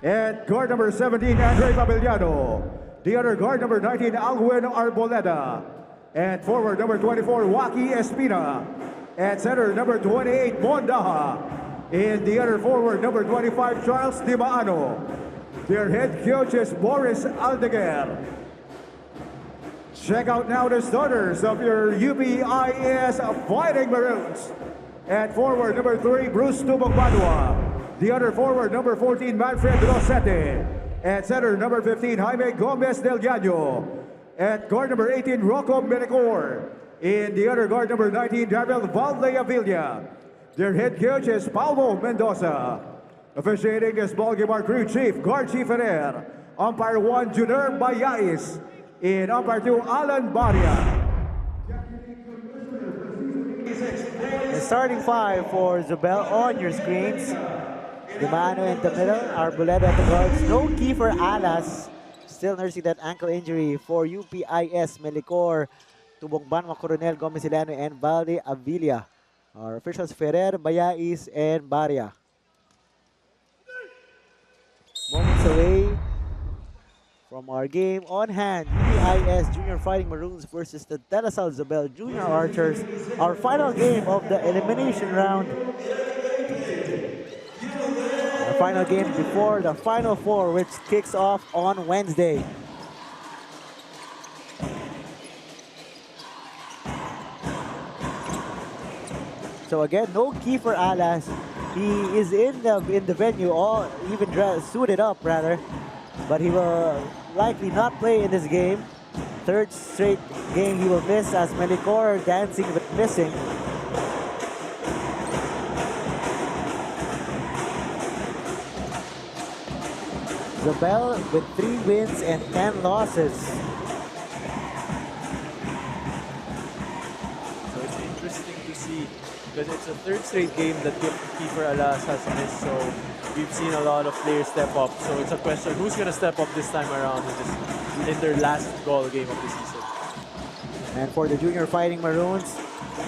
And guard number 17, Andre Pabellano. The other guard number 19, Alwin Arboleda. And forward number 24, Waki Espina. And center number 28, Mondaha. And the other forward number 25, Charles Dimaano. Their head coach is Boris Aldeguer. Check out now the starters of your UPIS Fighting Maroons. At forward number 3, Bruce Tubong-Badua. The other forward number 14, Manfred Rosete. At center number 15, Jaime Gomez Del Llano. At guard number 18, Rocco Menecor. In the other guard number 19, Darrell Valdeavilla. Their head coach is Paulo Mendoza. Officiating this ball game, our crew chief, Guard Chief Ferrer. Umpire 1, Junior Bayais. In umpire 2, Alan Baria. The starting five for Zobel on your screens. Dimaano in the middle, Arboleda at the guards. No Kiefer Alas, still nursing that ankle injury for UPIS, Melicor, Tubong-Banwa, Coronel, Gomez-Ilano, and Valdeavilla. Our officials, Ferrer, Bayais, and Baria. Moments away from our game on hand, UPIS Junior Fighting Maroons versus the De La Salle Zobel Junior Archers. Our final game of the elimination round. Our final game before the Final Four, which kicks off on Wednesday. So again, no Kiefer Alas. He is in the venue, all even suited up rather, but he will likely not play in this game. Third straight game he will miss as Melicor dancing but missing. Zobel with 3 wins and 10 losses. So it's interesting to see because it's a third straight game that Kiefer Alas has missed. So we've seen a lot of players step up. So it's a question who's going to step up this time around in their last goal game of the season. And for the Junior Fighting Maroons,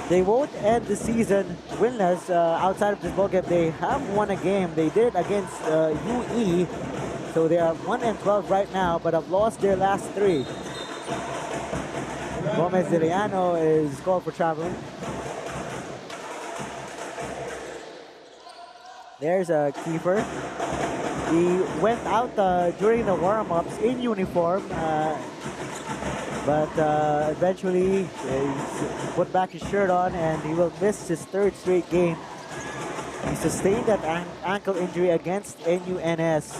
they won't end the season winless. Outside of this ball game, they have won a game. They did against UE. So they are 1-12 right now, but have lost their last 3. Gomez Diliano is called for traveling. There's Kiefer. He went out during the warm-ups in uniform, but eventually he put back his shirt on and he will miss his 3rd straight game. He sustained that ankle injury against NUNS.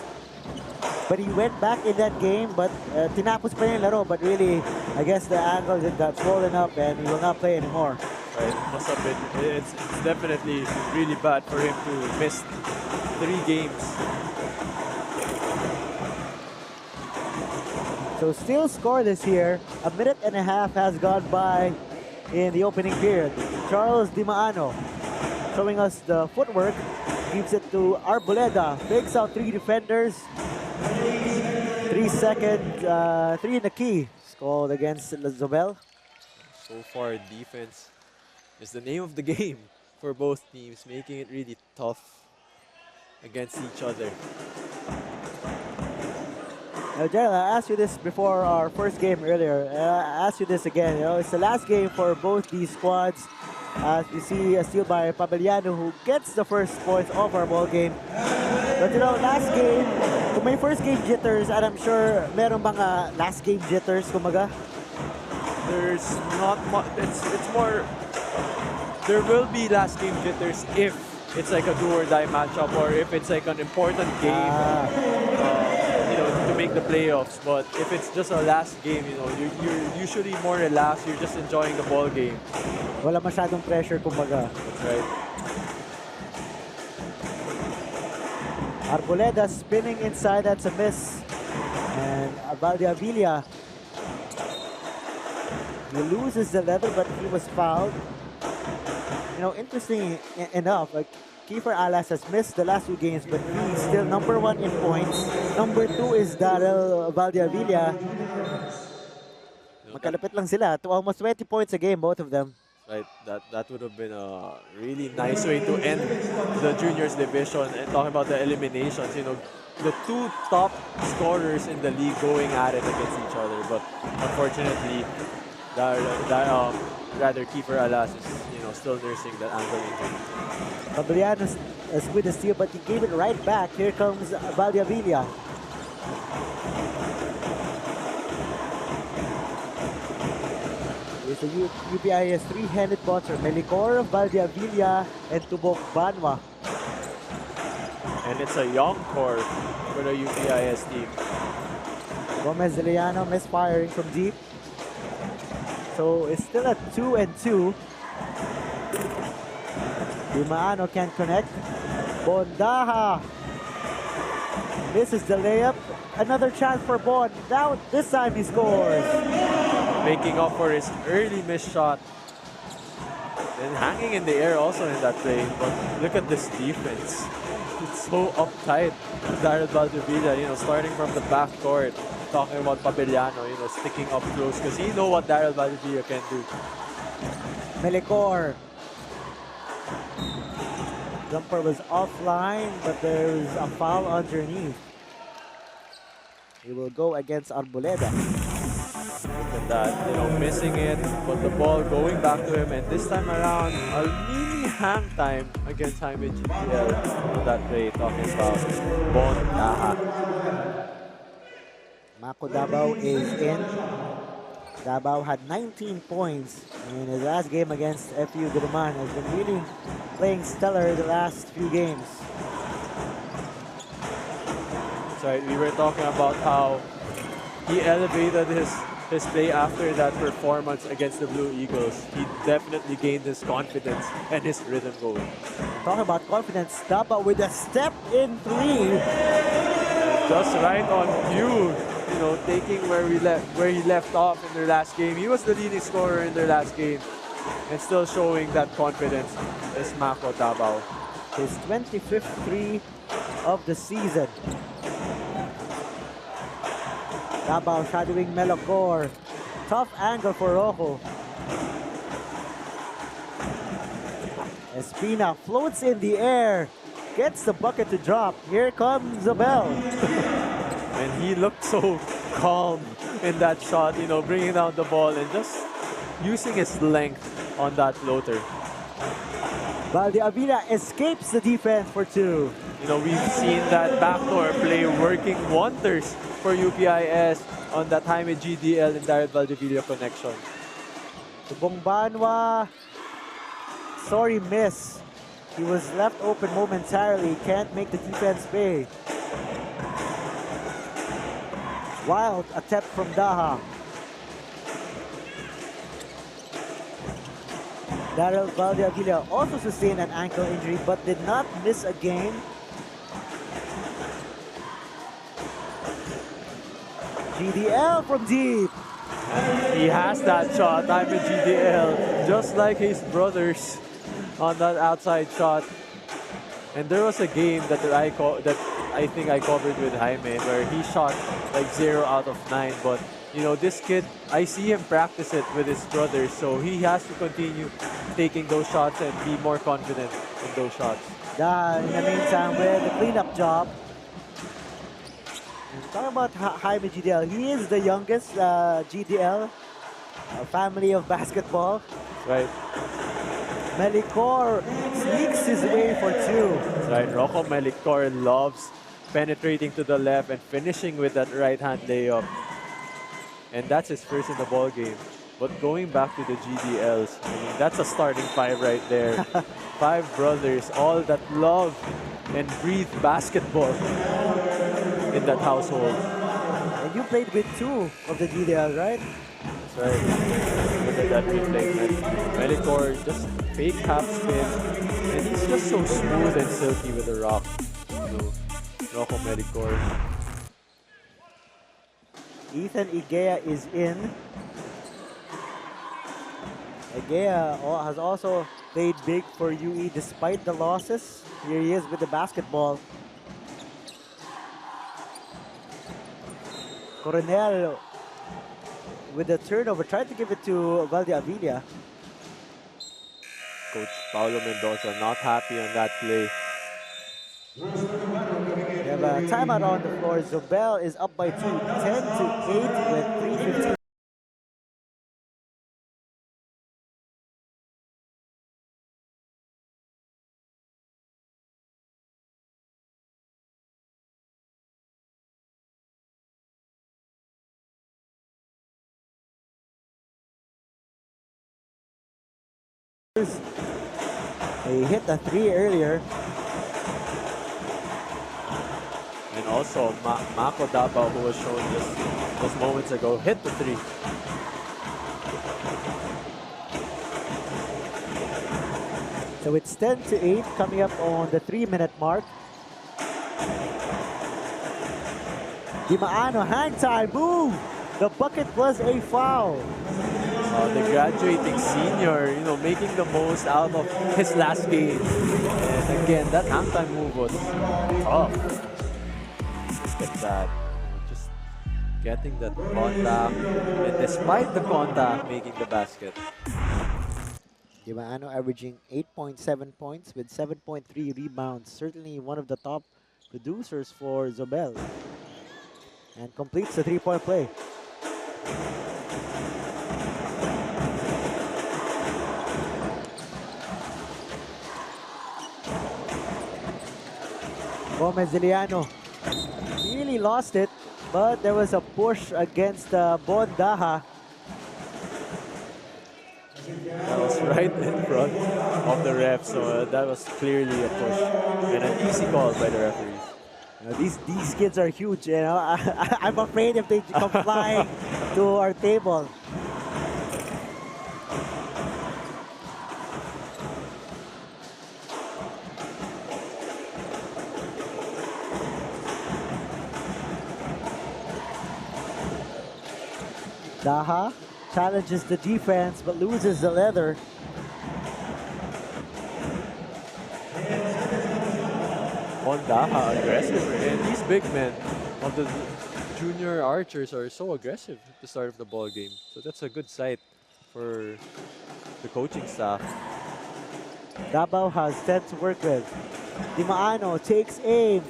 But he went back in that game, but tinapos pa yung laro, but really, I guess the ankle got swollen up and he will not play anymore. Right, must have been. It's definitely really bad for him to miss 3 games. So still scoreless here. 1.5 minutes has gone by in the opening period. Charles Dimaano showing us the footwork. Gives it to Arboleda. Fakes out 3 defenders. 3 seconds, 3 in the key. Scored against Zobel. So far, defense is the name of the game for both teams, making it really tough against each other. Now, Gerald, I asked you this before our first game earlier. I asked you this again. You know, it's the last game for both these squads. As we see a steal by Pabellano, who gets the first points of our ball game. But you know, last game, kung may first game jitters, and I'm sure meron bang last game jitters, kumaga? There's not much. It's more. There will be last game jitters if it's like a do or die matchup, or if it's like an important game, you know, to make the playoffs. But if it's just a last game, you know, you're usually more relaxed. You're just enjoying the ball game. Wala masyadong pressure, kumbaga. That's right. Arboleda spinning inside, that's a miss. And Valdeavilla, he loses the leather, but he was fouled. You know, interesting enough, like Kiefer Alas has missed the last 2 games, but he's still #1 in points. #2 is Darrell Valdeavilla. Magkalapit lang sila to almost 20 points a game, both of them. Right, that would have been a really nice way to end the juniors division. And talking about the eliminations, you know, the two top scorers in the league going at it against each other. But unfortunately, rather Kiefer Alas is, you know, still nursing that ankle injury. Fabriano with the steal, but he gave it right back. Here comes Valdivia. It's a UPIS three-handed boxer, Melicor, Valdivia, and 𝔬𝔞𝔪𝔢. And it's a young core for the UPIS team. Gomez Ziliano misfiring from deep. So it's still at 2-2. Dimaano can't connect. Bondaha misses the layup. Another chance for Bon. Now this time he scores. Making up for his early missed shot. And hanging in the air also in that play. But look at this defense. It's so uptight. Daryl Valdivia, you know, starting from the back court. Talking about Papeliano, you know, sticking up close because he knows what Daryl Valdivia can do. Melicor. Jumper was offline, but there's a foul underneath. He will go against Arboleda. Look at that, you know, missing it, but the ball going back to him, and this time around, a mini hang time against Jaime GDL on that play, talking about Bondaha. Mako Davao is in. Davao had 19 points in his last game against FU Guruman. Has been really playing stellar the last few games. That's right, we were talking about how he elevated his play after that performance against the Blue Eagles. He definitely gained his confidence and his rhythm going. Talking about confidence, Davao with a step in three. Just right on cue, you know, taking where he left off in their last game. He was the leading scorer in their last game, and still showing that confidence is Mako Davao. His 25th three of the season. Davao shadowing Melicor. Tough angle for Rojo. Espina floats in the air. Gets the bucket to drop. Here comes Zabel. And he looked so calm in that shot, you know, bringing down the ball and just using his length on that floater. Valdivia escapes the defense for two. You know, we've seen that backdoor play working wonders for UPIS on that Jaime GDL and Daryl Valdivia connection. 𝔬𝔞𝔪�, sorry miss. He was left open momentarily, can't make the defense pay. Wild attempt from Daha. Daryl Valdivia also sustained an ankle injury but did not miss a game. GDL from deep. He has that shot, Jaime GDL, just like his brothers on that outside shot. And there was a game that I think I covered with Jaime where he shot like 0 out of 9. But you know, this kid, I see him practice it with his brothers, so he has to continue taking those shots and be more confident in those shots. In the meantime, with the cleanup job. Talking about Jaime GDL, he is the youngest GDL, a family of basketball. Right. Melicor sneaks his way for two. That's right. Rocco Melicor loves penetrating to the left and finishing with that right-hand layup. And that's his first in the ball game. But going back to the GDLs, I mean, that's a starting five right there. 5 brothers, all that love and breathe basketball in that household. And you played with 2 of the GDL, right? That's right. Look at that replay. Melicor just fake half spin. And he's just so smooth and silky with the rock. So, Rocco Melicor. Ethan Igea is in. Igea has also played big for UE despite the losses. Here he is with the basketball. Coronel with the turnover, tried to give it to Valdivia. Paulo Mendoza not happy on that play. We have a timeout on the floor. 𝔍𝔞𝔪𝔢 is up by 2, 10-8 with 3:15. They hit the 3 earlier. And also, Mako Davao, who was shown just moments ago, hit the 3. So it's 10-8 coming up on the 3-minute mark. 𝔘𝔫𝔦𝔬𝔫 hang time, move! The bucket was a foul. The graduating senior, making the most out of his last game. And again, that hang time move was tough. Look at that. Just getting that contact. And despite the contact, making the basket. 𝔘𝔫𝔦𝔬𝔫 averaging 8.7 points with 7.3 rebounds. Certainly one of the top producers for 𝔍𝔞𝔪𝔢. And completes the 3-point play. Gomez Ziliano really lost it, but there was a push against Bondaha. That was right in front of the ref, so that was clearly a push. And an easy call by the referees. These kids are huge, I'm afraid if they come flying to our table. Daha challenges the defense but loses the leather. Bondaha aggressive, and these big men of the junior archers are so aggressive at the start of the ball game. So that's a good sight for the coaching staff. Davao has 10 to work with. 𝔘𝔫𝔦𝔬𝔫 takes aim.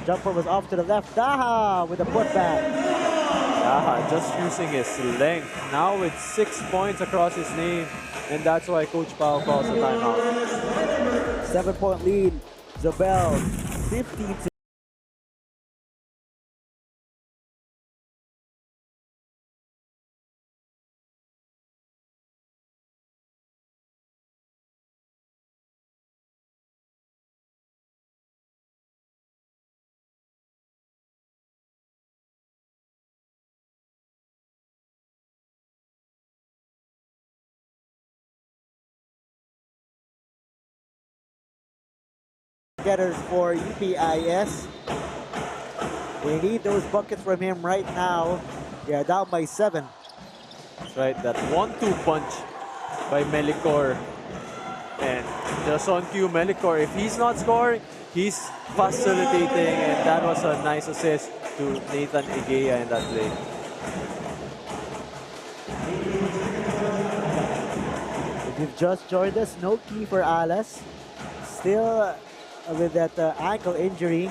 Jumper was off to the left. Daha with a putback. Daha just using his length. Now with 6 points across his name, and that's why Coach Pao calls a timeout. 7-point lead. 𝔍𝔞𝔪𝔢 15 to getters for UPIS. They need those buckets from him right now. They are down by 7. That's right, that 1-2 punch by Melicor. And just on cue, Melicor, if he's not scoring, he's facilitating, and that was a nice assist to Nathan Igea in that play. If you've just joined us, no key for Alas. Still with that ankle injury.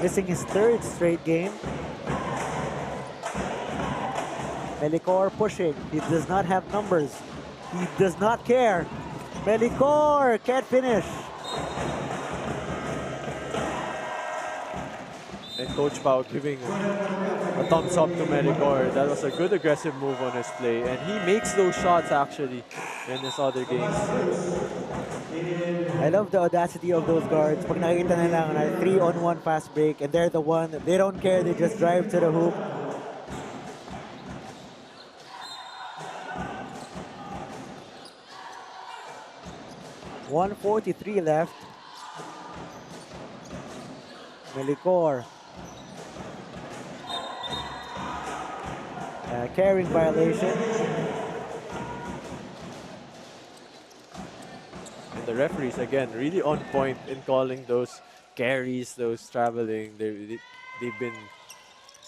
Missing his 3rd straight game. Melicor pushing. He does not have numbers. He does not care. Melicor can't finish. And Coach Pao giving a thumbs up to Melicor. That was a good aggressive move on his play. And he makes those shots actually in his other games. I love the audacity of those guards. Pag nakikita nila na 3-on-1 fast break and they're the one, they don't care, they just drive to the hoop. .143 left. Melicor. Carrying violation. And the referees, again, really on point in calling those carries, those traveling. They've been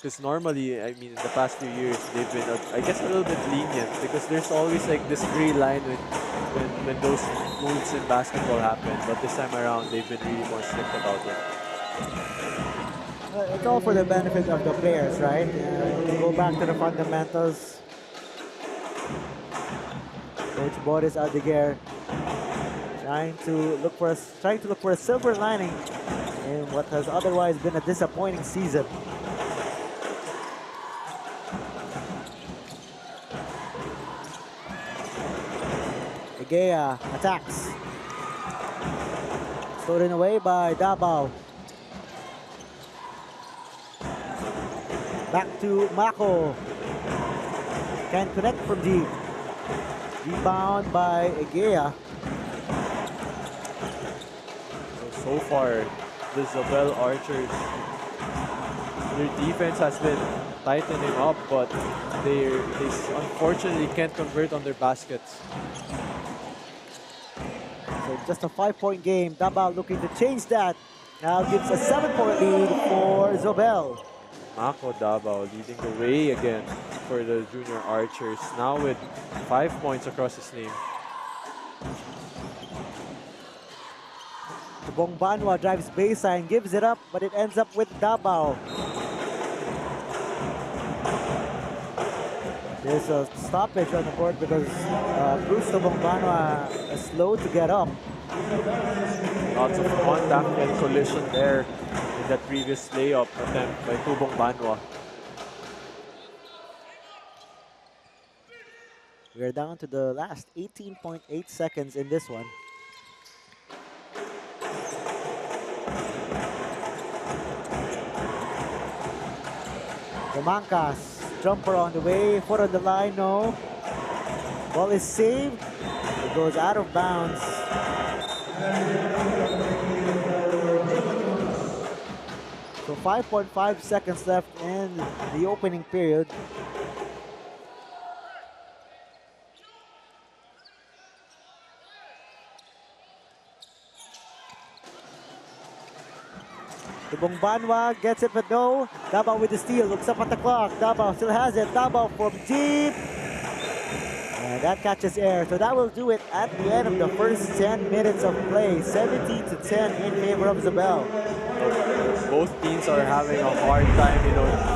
Because normally, I mean, in the past few years, they've been, I guess, a little bit lenient because there's always like this gray line when those moves in basketball happen. But this time around, they've been really more strict about it. It's all for the benefit of the players, right? Go back to the fundamentals. Coach Boris Aldeguer trying to look for a silver lining in what has otherwise been a disappointing season. Egea attacks. Stolen away by Davao. Back to Mako. Can't connect from deep. Rebound by Egea. So far, the Zobel Archers, their defense has been tightening up, but they unfortunately can't convert on their baskets. So just a 5-point game. Davao looking to change that. Now gives a 7-point lead for Zobel. Mako Davao leading the way again for the junior archers, now with 5 points across his name. 𝔐𝔞𝔪𝔢 drives baseline, gives it up, but it ends up with Davao. There's a stoppage on the court because Bruce 𝔐𝔞𝔪𝔢 is slow to get up. Lots of contact and collision there in that previous layup attempt by 𝔐𝔞𝔪𝔢. We are down to the last 18.8 seconds in this one. Romancas, jumper on the way, foot on the line, no. Ball is saved. It goes out of bounds. So 5.5 seconds left in the opening period. 𝔐𝔞𝔪𝔢 gets it, but no. Davao with the steal, looks up at the clock. Davao still has it. Davao from deep. And that catches air. So that will do it at the end of the first 10 minutes of play. 17-10 in favor of Zobel. Both teams are having a hard time, you know,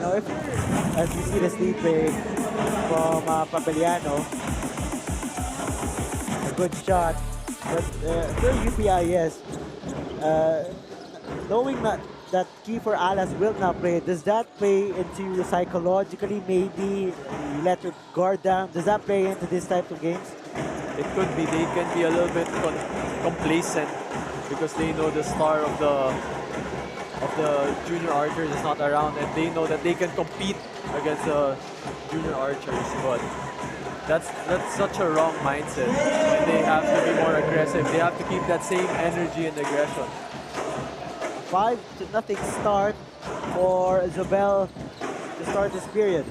You know, if as you see the speed play from Papeliano, a good shot, but for UPIS, knowing that Kiefer Alas will not play, does that play into you psychologically? Maybe you let your guard down. Does that play into this type of games? it could be they can be a little bit complacent because they know the star of the junior archers is not around, and they know that they can compete against the junior archers. But That's such a wrong mindset. And they have to be more aggressive. They have to keep that same energy and aggression. 5-0 start for Zobel to start this period.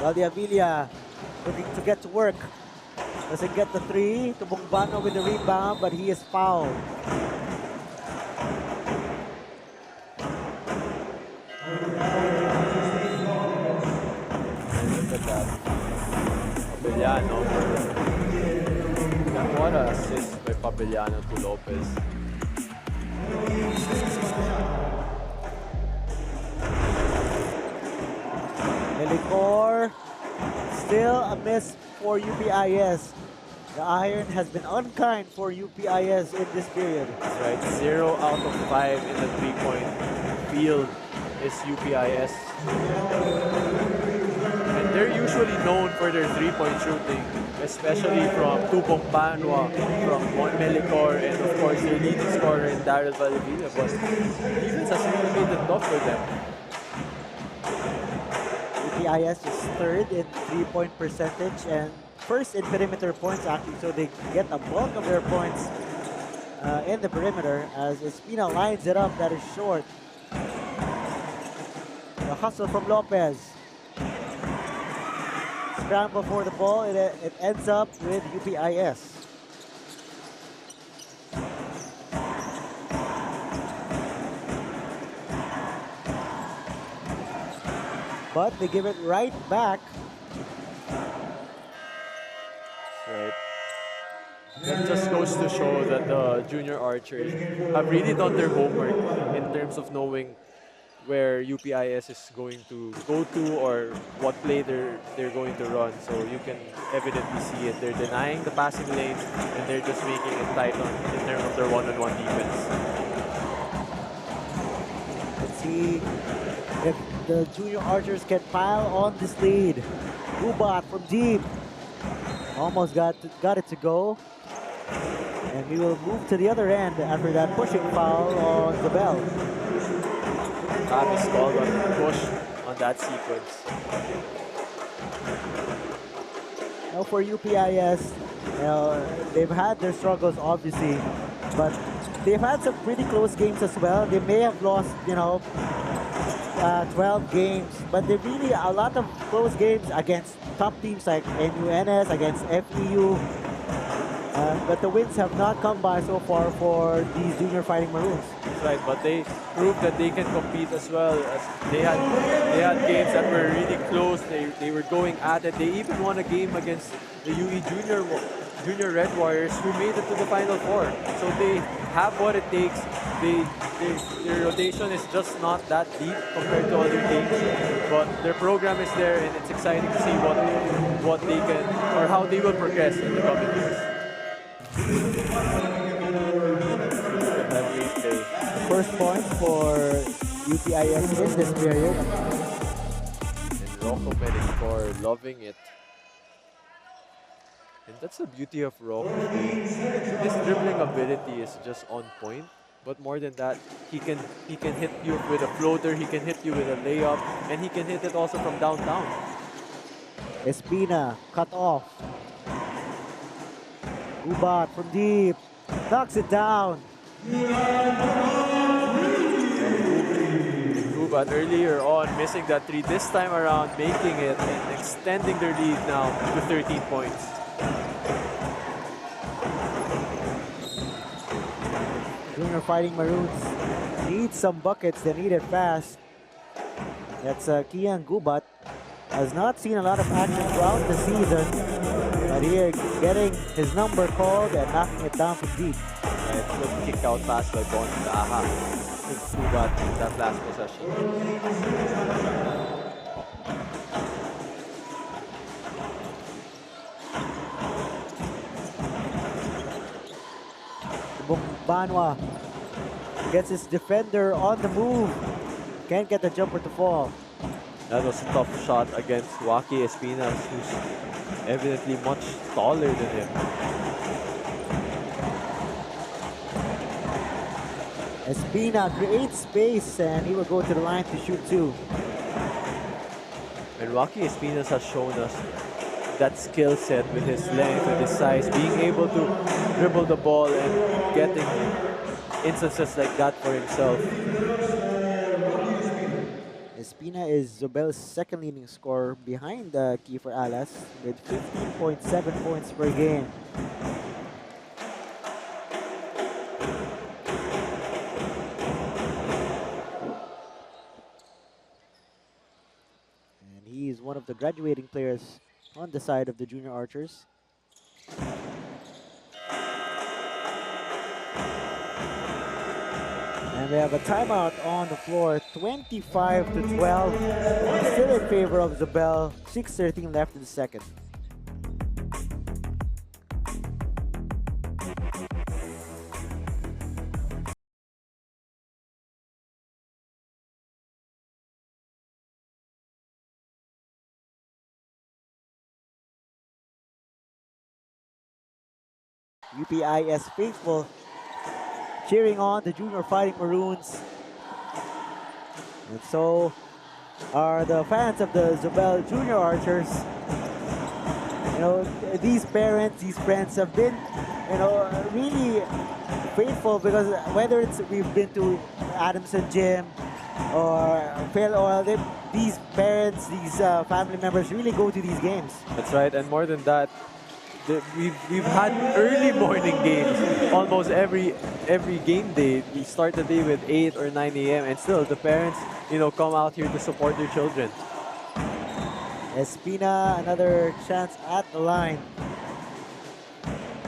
Valdivia looking to get to work. Doesn't get the three. Tumbugbano with the rebound, but he is fouled. Look at that. Pabellano. What an assist by Pabellano to Lopez. Melicor, still a miss for UPIS. The iron has been unkind for UPIS in this period. That's right, 0 out of 5 in the three-point field is UPIS. And they're usually known for their three-point shooting, especially from Tumbugbano, from Melicor, and of course their leading scorer in Daryl Valdivia. But defense has really made it tough for them. UPIS is third in three-point percentage and first in perimeter points actually, so they get a bulk of their points in the perimeter as Espina lines it up. That is short. The hustle from Lopez. Scramble for the ball. It ends up with UPIS. But they give it right back. Right. That just goes to show that the junior archers have really done their homework in terms of knowing where UPIS is going to go to or what play they're going to run. So you can evidently see it. They're denying the passing lanes and they're just making it tight in terms of their one-on-one defense. Let's see if the junior archers can pile on this lead. Gubat from deep. Almost got it to go. And we will move to the other end after that pushing foul on the bell. Is called on push on that sequence. Now for UPIS, they've had their struggles obviously, but they've had some pretty close games as well. They may have lost, 12 games, but they've really a lot of close games against top teams like NUNS, against FEU. But the wins have not come by so far for these junior Fighting Maroons. That's right, but they proved that they can compete as well. As they had games that were really close. They were going at it. They even won a game against the UE Junior Red Warriors, who made it to the Final Four. So they have what it takes. Their rotation is just not that deep compared to other teams, but their program is there, and it's exciting to see what they can or how they will progress in the coming years. First point for UPIS in this period. And Rocco Melicor loving it. And that's the beauty of Rocco. His dribbling ability is just on point. But more than that, he can hit you with a floater, he can hit you with a layup, and he can hit it also from downtown. Espina cut off. Gubat from deep. Knocks it down. Gubat earlier on missing that three, this time around making it and extending their lead now to 13 points. Junior Fighting Maroons need some buckets. They need it fast. That's Kian Gubat. Has not seen a lot of action throughout the season, but here getting his number called and knocking it down from deep. And good kick out pass by Bon Aha. Gubat in that last possession. Banwa gets his defender on the move. Can't get the jumper to fall. That was a tough shot against Waki Espina, who's evidently much taller than him. Espina creates space and he will go to the line to shoot two. And Rocky Espinas has shown us that skill set with his length, with his size, being able to dribble the ball and getting instances like that for himself. Espina is Zobel's second leading scorer behind Kiefer Alas with 15.7 points per game. And he is one of the graduating players on the side of the junior archers. And we have a timeout on the floor, 25-12, still in favor of Zobel, 6:13 left in the second. UPIS faithful cheering on the Junior Fighting Maroons. And so are the fans of the Zobel Junior Archers. You know, these parents, these friends have been, you know, really faithful, because whether it's we've been to Adamson Gym or Fail Oil, these parents, these family members really go to these games. That's right, and more than that, we've had early morning games almost every game day. We start the day with 8 or 9 a.m. and still the parents, you know, come out here to support their children. Espina, another chance at the line.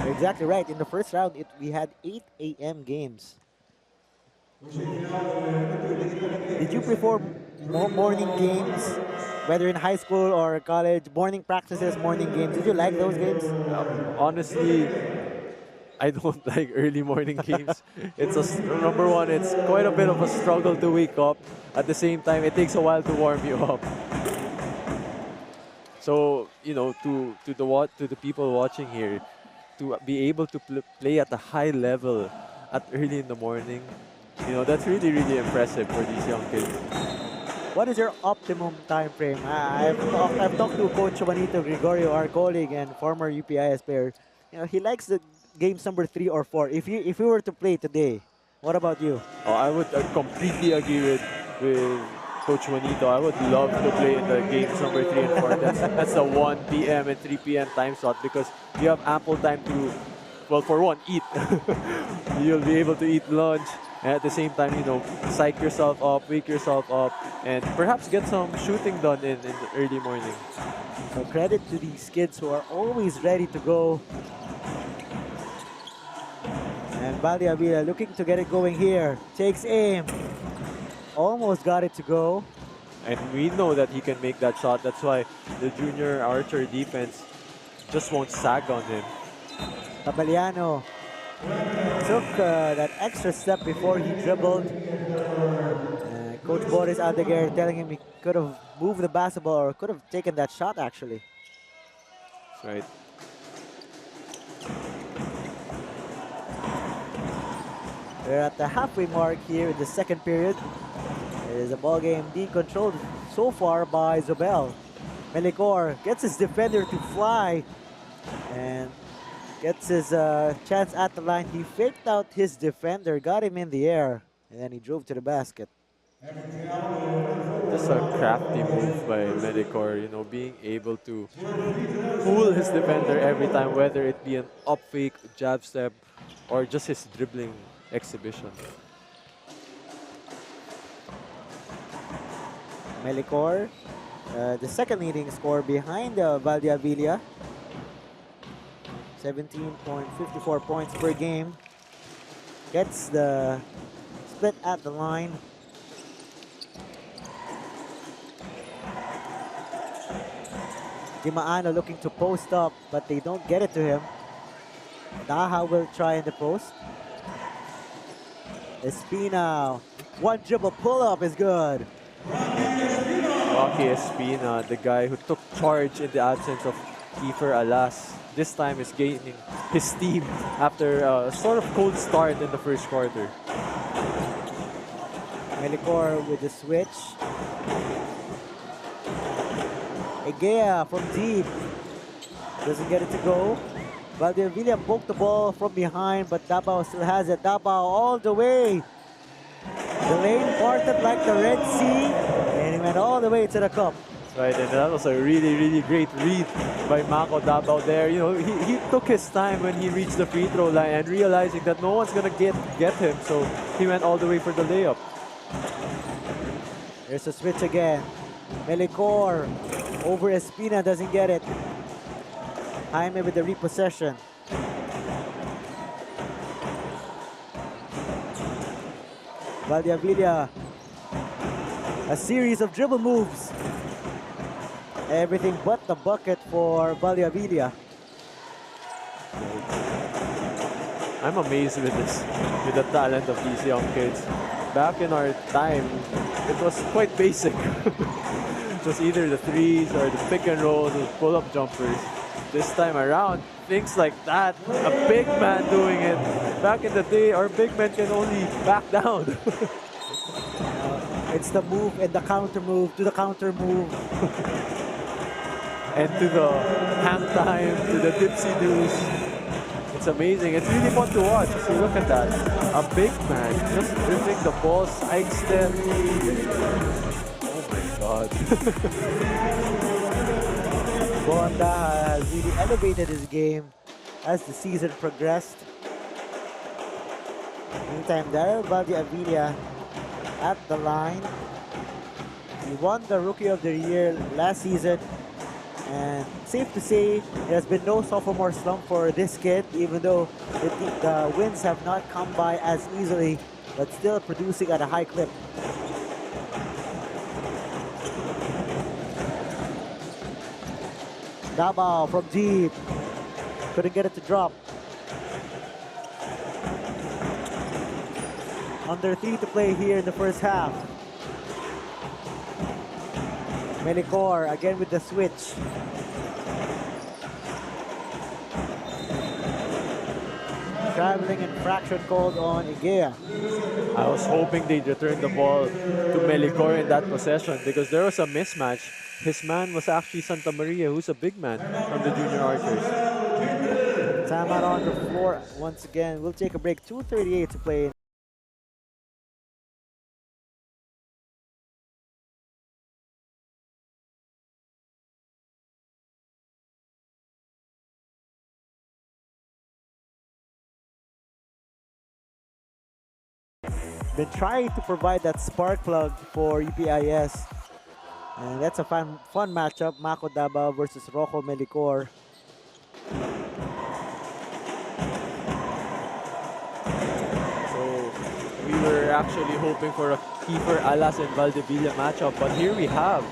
You're exactly right. In the first round, we had 8 a.m. games. Did you prefer more morning games, whether in high school or college? Morning practices, morning games. Did you like those games? Honestly, I don't like early morning games. It's number one, it's quite a bit of a struggle to wake up. At the same time, it takes a while to warm you up. So, you know, to the people watching here, to be able to play at a high level at early in the morning, you know, that's really, really impressive for these young kids. What is your optimum time frame? I've talked to Coach Juanito Gregorio, our colleague and former UPIS player. You know, he likes the games number 3 or 4. If we were to play today, what about you? Oh, I would completely agree with Coach Juanito. I would love to play in the games number 3 and 4. That's the 1 p.m. and 3 p.m. time slot, because you have ample time to, well, for one, eat. You'll be able to eat lunch, and at the same time, you know, psych yourself up, wake yourself up, and perhaps get some shooting done in the early morning. So credit to these kids who are always ready to go. And Valdiavilla looking to get it going here. Takes aim. Almost got it to go. And we know that he can make that shot. That's why the junior archer defense just won't sag on him. Tabaliano took that extra step before he dribbled. Coach Boris Aldeguer telling him he could have moved the basketball or could have taken that shot, actually. That's right. We're at the halfway mark here in the second period. It is a ball game being controlled so far by Zobel. Melicor gets his defender to fly and gets his chance at the line. He faked out his defender, got him in the air, and then he drove to the basket. Just a crafty move by Melicor, you know, being able to fool his defender every time, whether it be an up fake, jab step, or just his dribbling exhibition. Melicor, the second leading scorer behind Valdiavilla. 17.54 points per game. Gets the split at the line. Dimaano looking to post up, but they don't get it to him. Daha will try in the post. Espina, one dribble pull-up is good. Rocky Espina, the guy who took charge in the absence of Kiefer Alas, this time is gaining his steam after a sort of cold start in the first quarter. Melicor with the switch. Egea from deep. Doesn't get it to go. Valdivia poked the ball from behind, but Davao still has it. Davao all the way. The lane parted like the Red Sea, and he went all the way to the cup. Right, and that was a really, really great read by Mako Davao there. You know, he took his time when he reached the free throw line and realizing that no one's gonna get him, so he went all the way for the layup. There's a switch again. Melicor over Espina, doesn't get it. Jaime with the repossession. Valdivia, a series of dribble moves. Everything but the bucket for Valdivia. I'm amazed with the talent of these young kids. Back in our time, it was quite basic. It was either the threes or the pick and rolls or pull-up jumpers. This time around, things like that, a big man doing it. Back in the day, our big men can only back down. It's the move and the counter move to the counter move. And to the hang time, to the dipsy doos. It's amazing. It's really fun to watch. So look at that. A big man just dribbling the ball, side step. Oh my God. Bonda has really elevated his game as the season progressed. Meantime, Daryl Valdivia at the line. He won the Rookie of the Year last season. And safe to say, there has been no sophomore slump for this kid, even though the wins have not come by as easily, but still producing at a high clip. Davao from deep. Couldn't get it to drop. Under 3 to play here in the first half. Melicor again with the switch. Traveling infraction called on Egea. I was hoping they'd return the ball to Melicor in that possession because there was a mismatch. His man was actually Santa Maria, who's a big man from the junior archers. Time out on the floor once again. We'll take a break. 2:38 to play. Been trying to provide that spark plug for UPIS. And that's a fun matchup. Mako Davao versus Rojo Melicor. So we were actually hoping for a Kiefer Alas and Valdivia matchup, but here we have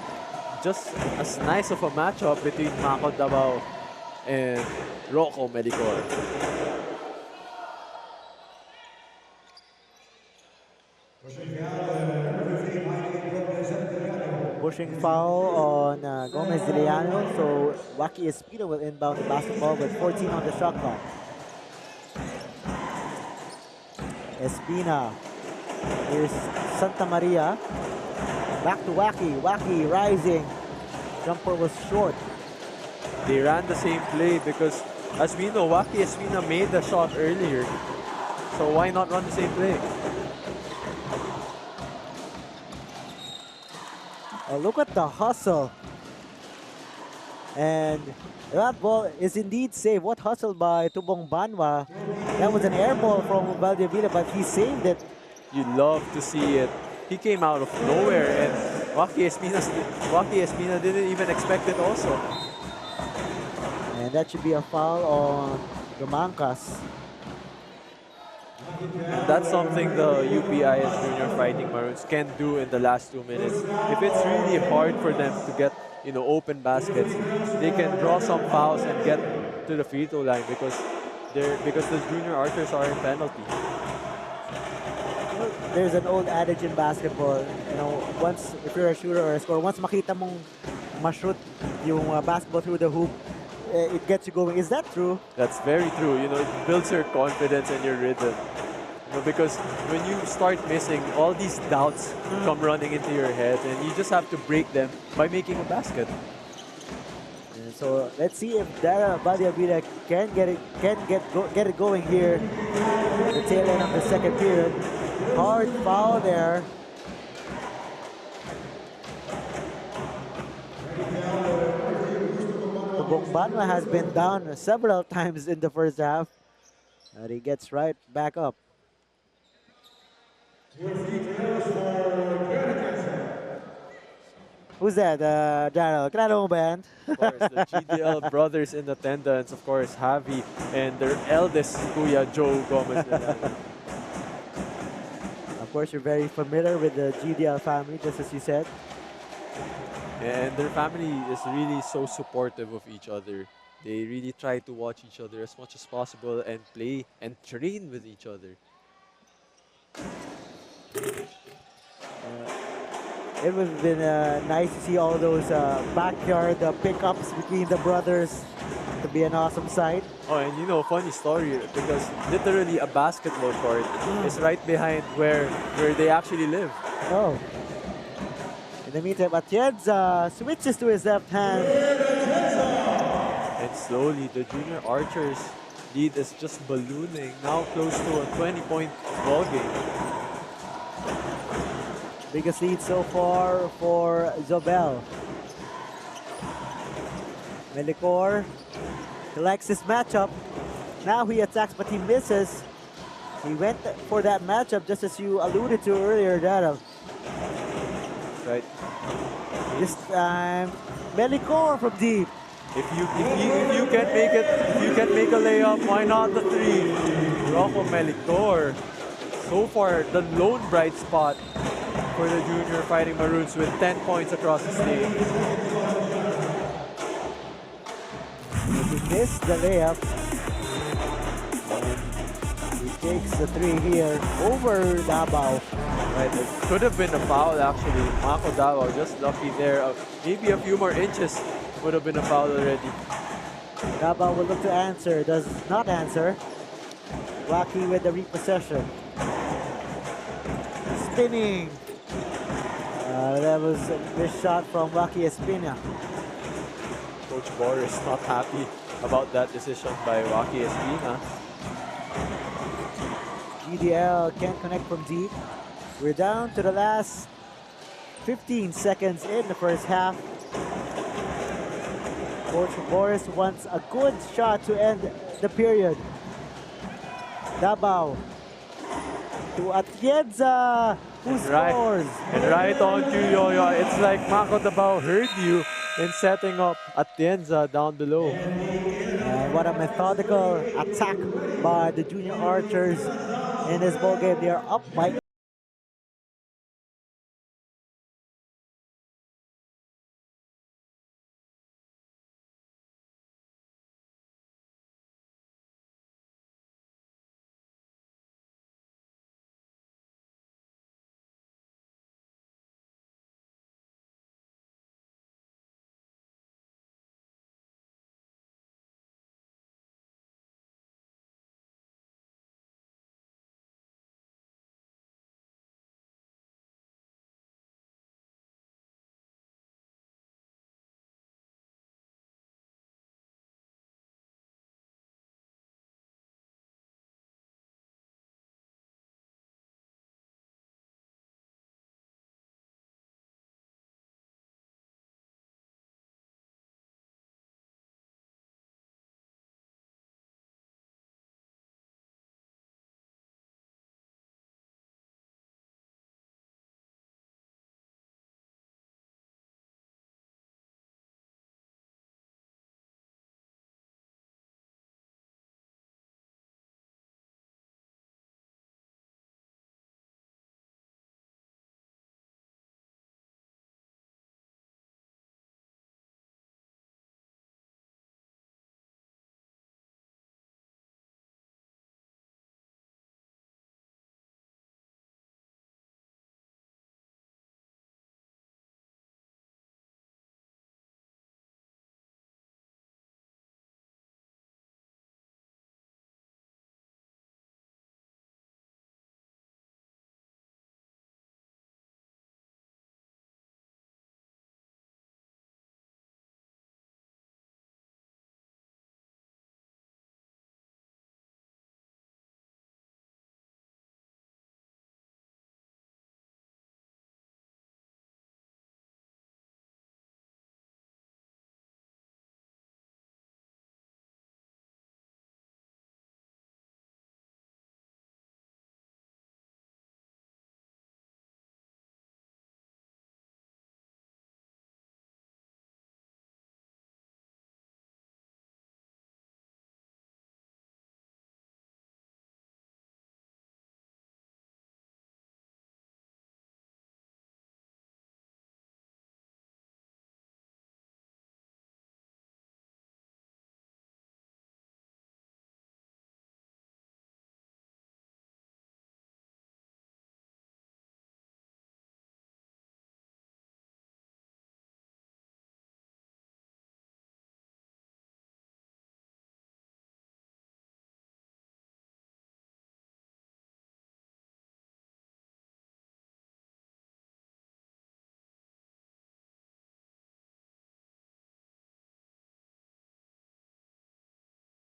just as nice of a matchup between Mako Davao and Rojo Melicor. Pushing foul on Gomez Diliano, so Waki Espino will inbound the basketball with 14 on the shot clock. Espina, here's Santa Maria, back to Waki, Waki rising, jumper was short. They ran the same play because, as we know, Waki Espina made the shot earlier, so why not run the same play? Look at the hustle. And that ball is indeed saved. What hustle by Tubong Banwa. That was an air ball from Valdivia, but he saved it. You love to see it. He came out of nowhere, and Waki Espina didn't even expect it also. And that should be a foul on Romancas. That's something the UPIS Junior Fighting Maroons can do in the last 2 minutes. If it's really hard for them to get, open baskets, they can draw some fouls and get to the free throw line because the junior archers are in penalty. There's an old adage in basketball, once if you're a shooter or a scorer, once makita mong ma-shoot yung basketball through the hoop, it gets you going. Is that true? That's very true. It builds your confidence and your rhythm. Because when you start missing, all these doubts come running into your head, and you just have to break them by making a basket. So let's see if Dara Badiabida can get it going here at the tail end of the second period. Hard foul there. 𝔍𝔞𝔪� has been down several times in the first half, and he gets right back up. Who's that, Daryl? Kilala mo ba yan? Of course, the GDL brothers in attendance, of course, Javi and their eldest Kuya Joe Gomez. Of course, you're very familiar with the GDL family, just as you said. And their family is really so supportive of each other. They really try to watch each other as much as possible and play and train with each other. It would have been nice to see all those backyard pickups between the brothers. To be an awesome sight. Oh, and you know, funny story, because literally a basketball court is right behind where they actually live. Oh. In the meantime, 𝔤𝔤𝔤𝔤 switches to his left hand. And slowly, the junior archers' lead is just ballooning, now close to a 20-point ball game. Biggest lead so far for Zobel. Melicor likes this matchup. Now he attacks, but he misses. He went for that matchup just as you alluded to earlier, Daryl. Right. This time, Melicor from deep. If you can make it, if you can make a layup, why not the three? Rocco Melicor, so far the lone bright spot for the junior Fighting Maroons with 10 points across the stage. He missed the layup. He takes the three here over Davao. Right, it could have been a foul actually. Mako Davao just lucky there. Maybe a few more inches would have been a foul already. Davao will look to answer, does not answer. Wacky with the repossession. Spinning. That was a missed shot from Wacky Espina. Coach Boris not happy about that decision by Wacky Espina. GDL can't connect from deep. We're down to the last 15 seconds in the first half. Coach Boris wants a good shot to end the period. Davao to 𝔤𝔤𝔤𝔤, who scores. And right on cue, Yo-Yo. It's like Mako Davao heard you in setting up 𝔤𝔤𝔤𝔤 down below. And what a methodical attack by the junior archers in this ball game. They are up by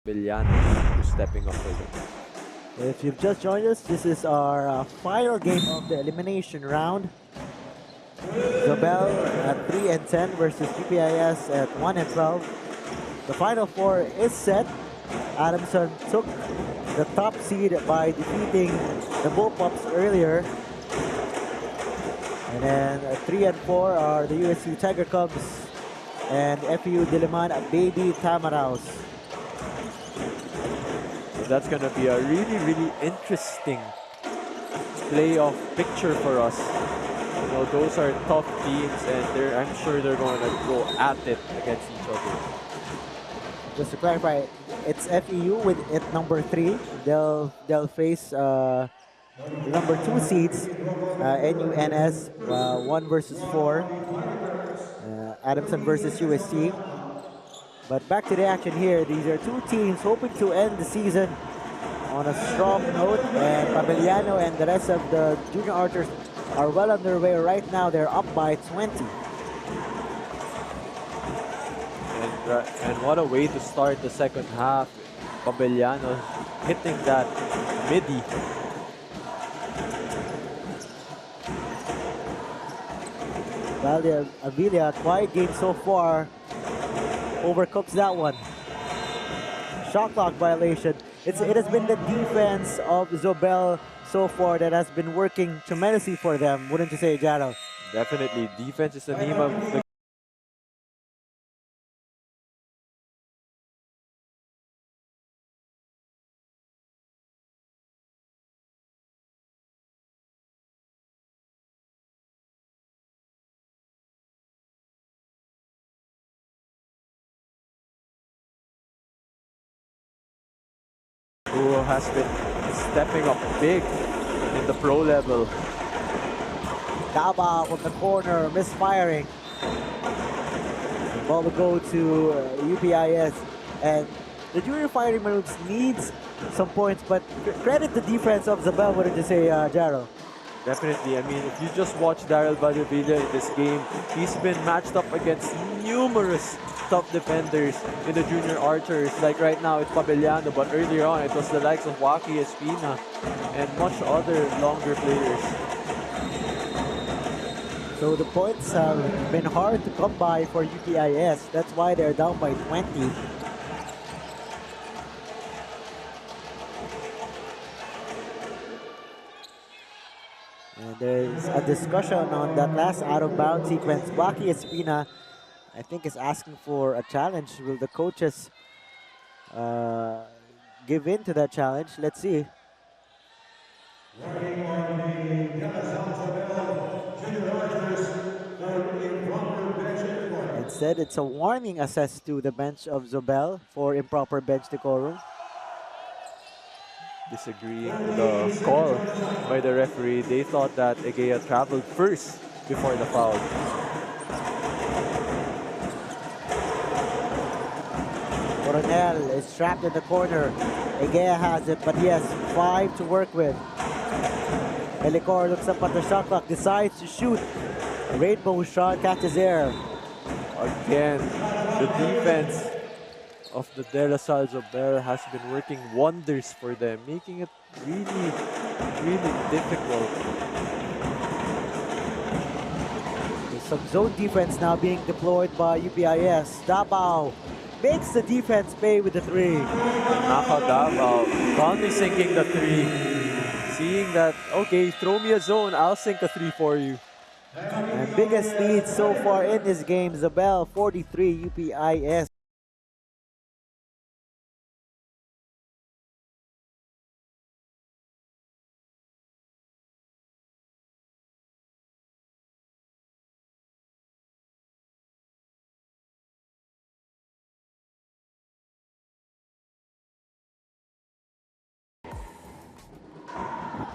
𝔬𝔬𝔬 who's stepping up for them. If you've just joined us, this is our final game of the elimination round. 𝔍𝔞 at 3-10 versus UPIS at 1-12. The final four is set. Adamson took the top seed by defeating the Bullpups earlier. And then 3 and 4 are the USC Tiger Cubs and FEU Diliman Baby Tamaraws. So that's going to be a really, really interesting playoff picture for us. You know, those are tough teams, and I'm sure they're going to go at it against each other. Just to clarify, it's FEU with it number 3. They'll face number 2 seeds, NUNS 1 versus 4, Adamson versus USC. But back to the action here. These are two teams hoping to end the season on a strong note, and Pabellano and the rest of the junior archers are well on their way right now. They're up by 20. And what a way to start the second half. Pabellano hitting that midi. Well, Avilia, quiet game so far, overcooks that one. Shot clock violation. It has been the defense of 𝔍𝔞 so far that has been working tremendously for them, wouldn't you say, Jaro? Definitely. Defense is the name of the who has been stepping up big in the pro level. Daba from the corner, misfiring. The ball will go to UPIS, and the junior fighting Maroons needs some points, but credit the defense of 𝔍𝔞, wouldn't you say, Jaro? Definitely. I mean, if you just watch Daryl Valdivia in this game, he's been matched up against numerous top defenders in the junior archers. Like right now, it's Pabellano, but earlier on, it was the likes of Waki Espina and much other longer players. So the points have been hard to come by for UPIS. That's why they're down by 20. And there's a discussion on that last out-of-bounds sequence. Waki Espina, I think, is asking for a challenge. Will the coaches give in to that challenge? Let's see. Instead, it's a warning assessed to the bench of 𝔍𝔞 for improper bench decorum. Disagreeing with the call by the referee. They thought that Egea traveled first before the foul. Coronel is trapped in the corner. Egea has it, but he has 5 to work with. Elicor looks up at the shot clock, decides to shoot. A rainbow shot catches air. Again, the defense of the De La Salle 𝔍𝔞 has been working wonders for them, making it really, really difficult. There's some zone defense now being deployed by UPIS. Davao makes the defense pay with the 3. Naka Davao finally sinking the 3. Seeing that, okay, throw me a zone, I'll sink a 3 for you. And biggest lead so far in this game, 𝔍𝔞 43, UPIS.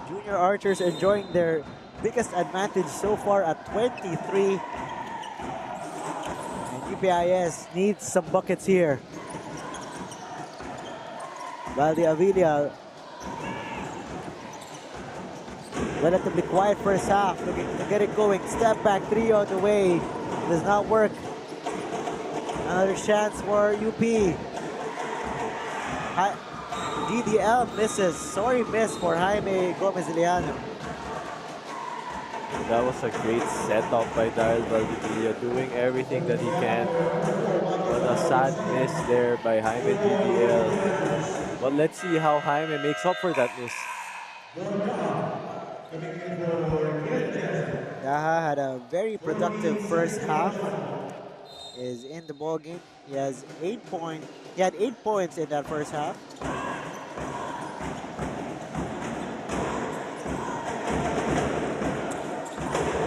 Junior archers enjoying their biggest advantage so far at 23. And UPIS needs some buckets here. Valde Avilia, relatively quiet first half, looking to get it going. Step back 3 on the way. Does not work. Another chance for UP. DDL misses. Sorry miss for Jaime Gomez-Iliano. That was a great setup by Daryl Valdivia, doing everything that he can. But a sad miss there by Jaime DDL. But let's see how Jaime makes up for that miss. Daha had a very productive first half. Is in the ball game. He has 8 points. He had 8 points in that first half.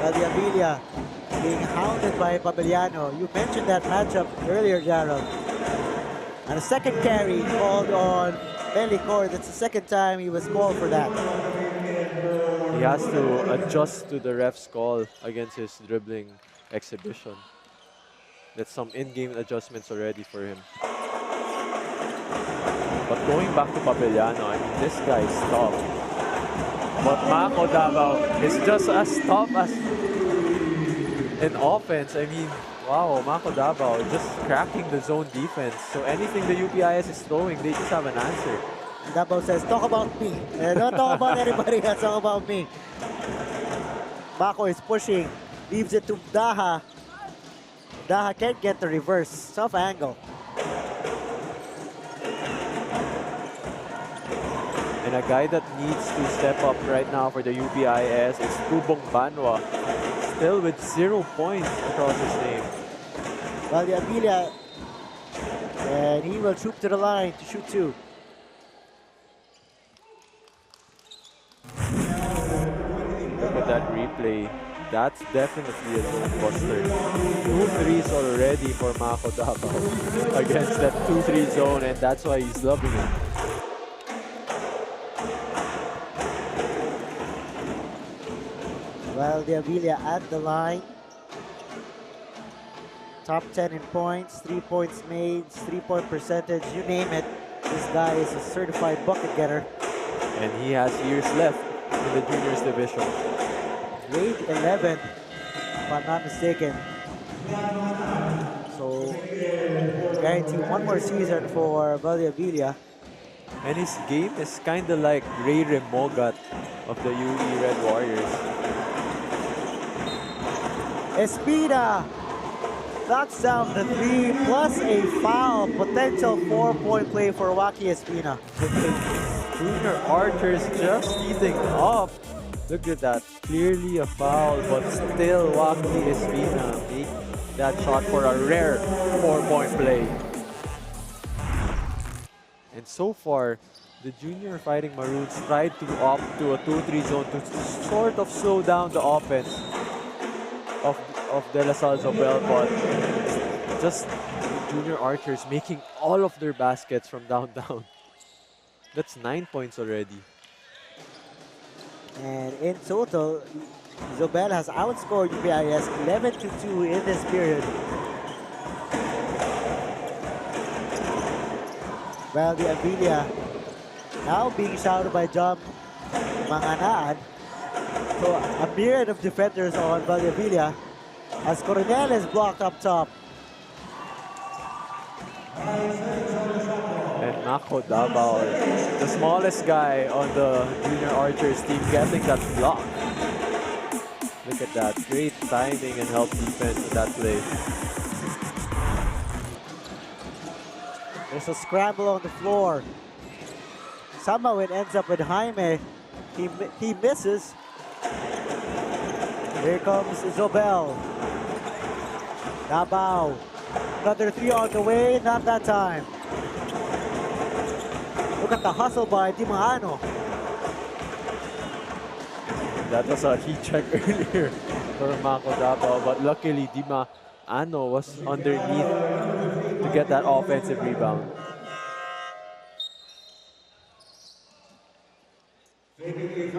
Valdivia being hounded by Pabellano. You mentioned that matchup earlier, Gerald. And a second carry called on Bellicor. That's the second time he was called for that. He has to adjust to the ref's call against his dribbling exhibition. That's some in-game adjustments already for him. But going back to Pabellano, I mean, this guy is tough. But Mako Davao is just as tough as in offense. I mean, wow, Mako Davao just cracking the zone defense. So anything the UPIS is throwing, they just have an answer. Davao says, talk about me. Don't talk about anybody else, talk about me. Mako is pushing, leaves it to Daha. Daha can't get the reverse, tough angle. And a guy that needs to step up right now for the UPIS is Tubong Banwa, still with 0 points across his name. Valdivia, and he will troop to the line to shoot 2. Look at that replay. That's definitely a zone buster. 2 threes already for Mako Davao against that 2-3 zone, and that's why he's loving it. Valdivia at the line. Top 10 in points, 3 points made, 3-point percentage, you name it. This guy is a certified bucket getter. And he has years left in the juniors division. Grade 11, if I'm not mistaken. So, guarantee 1 more season for Valdivia. And his game is kind of like Ray Remogat of the UE Red Warriors. Espina knocks down the 3 plus a foul. Potential 4-point play for Waki Espina. Junior Archers just eating up. Look at that. Clearly a foul, but still Waki Espina make that shot for a rare 4-point play. And so far, the Junior Fighting Maroons tried to opt to a 2-3 zone to sort of slow down the offense of De La Salle Zobel, but just Junior Archers making all of their baskets from downtown. That's 9 points already. And in total, Zobel has outscored UPIS 11-2 in this period. Valdivia now being shouted by John Manganaan. So a myriad of defenders on Valdivia as Coronel is blocked up top. And Mako Davao, the smallest guy on the Junior Archers team, getting that block. Look at that, great timing and help defense in that play. There's a scramble on the floor. Somehow it ends up with Jaime. He misses. Here comes Zobel. Davao. Another 3 on the way, not that time. Look at the hustle by Dimaano. That was a heat check earlier for Mako Davao, but luckily Dimaano was underneath to get that offensive rebound.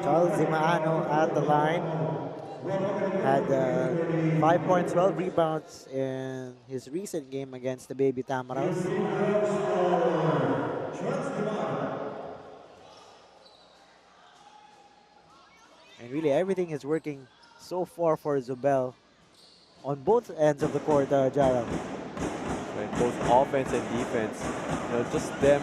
Charles Dimaano at the line. Had 5 points, 12 rebounds in his recent game against the Baby Tamaraws. And really everything is working so far for Zobel on both ends of the court, Jara. Right, both offense and defense. You know, just them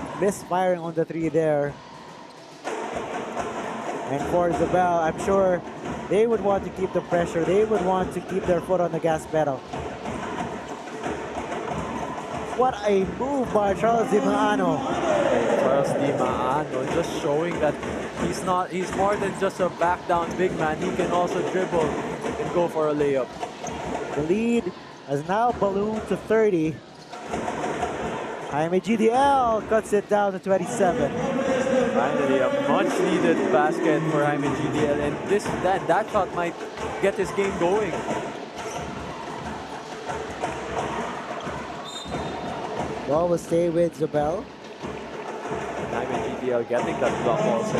misfiring on the three there. And for Isabel, I'm sure they would want to keep the pressure. They would want to keep their foot on the gas pedal. What a move by Charles 𝔬𝔬𝔦𝔬𝔬𝔬𝔬𝔬𝔬𝔬𝔬 Charles 𝔬𝔬𝔦𝔬𝔬 just showing that he's more than just a back down big man. He can also dribble and go for a layup. The lead has now ballooned to 30. 𝔬𝔬𝔦𝔬𝔬𝔦 cuts it down to 27. Finally, a much-needed basket for 𝔬𝔬𝔦𝔬𝔬, and that shot might get his game going. Ball will stay with Isabel. 𝔬𝔬𝔦𝔬𝔬 getting that block also.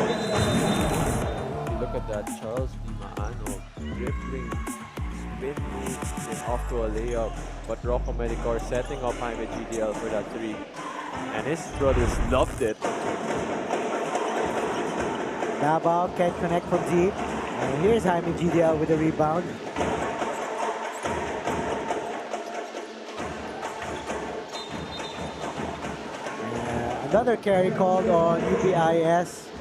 Look at that, Charles 𝔬𝔬𝔦𝔬𝔬 dribbling, spin moves, and off to a layup. But 𝔍𝔞𝔪𝔢 setting up 𝔬𝔬𝔦𝔬𝔬 for that three. And his brothers loved it. Davao can't connect from deep. And here's 𝔬𝔬𝔦𝔬𝔬 with the rebound. Another carry called on UPIS.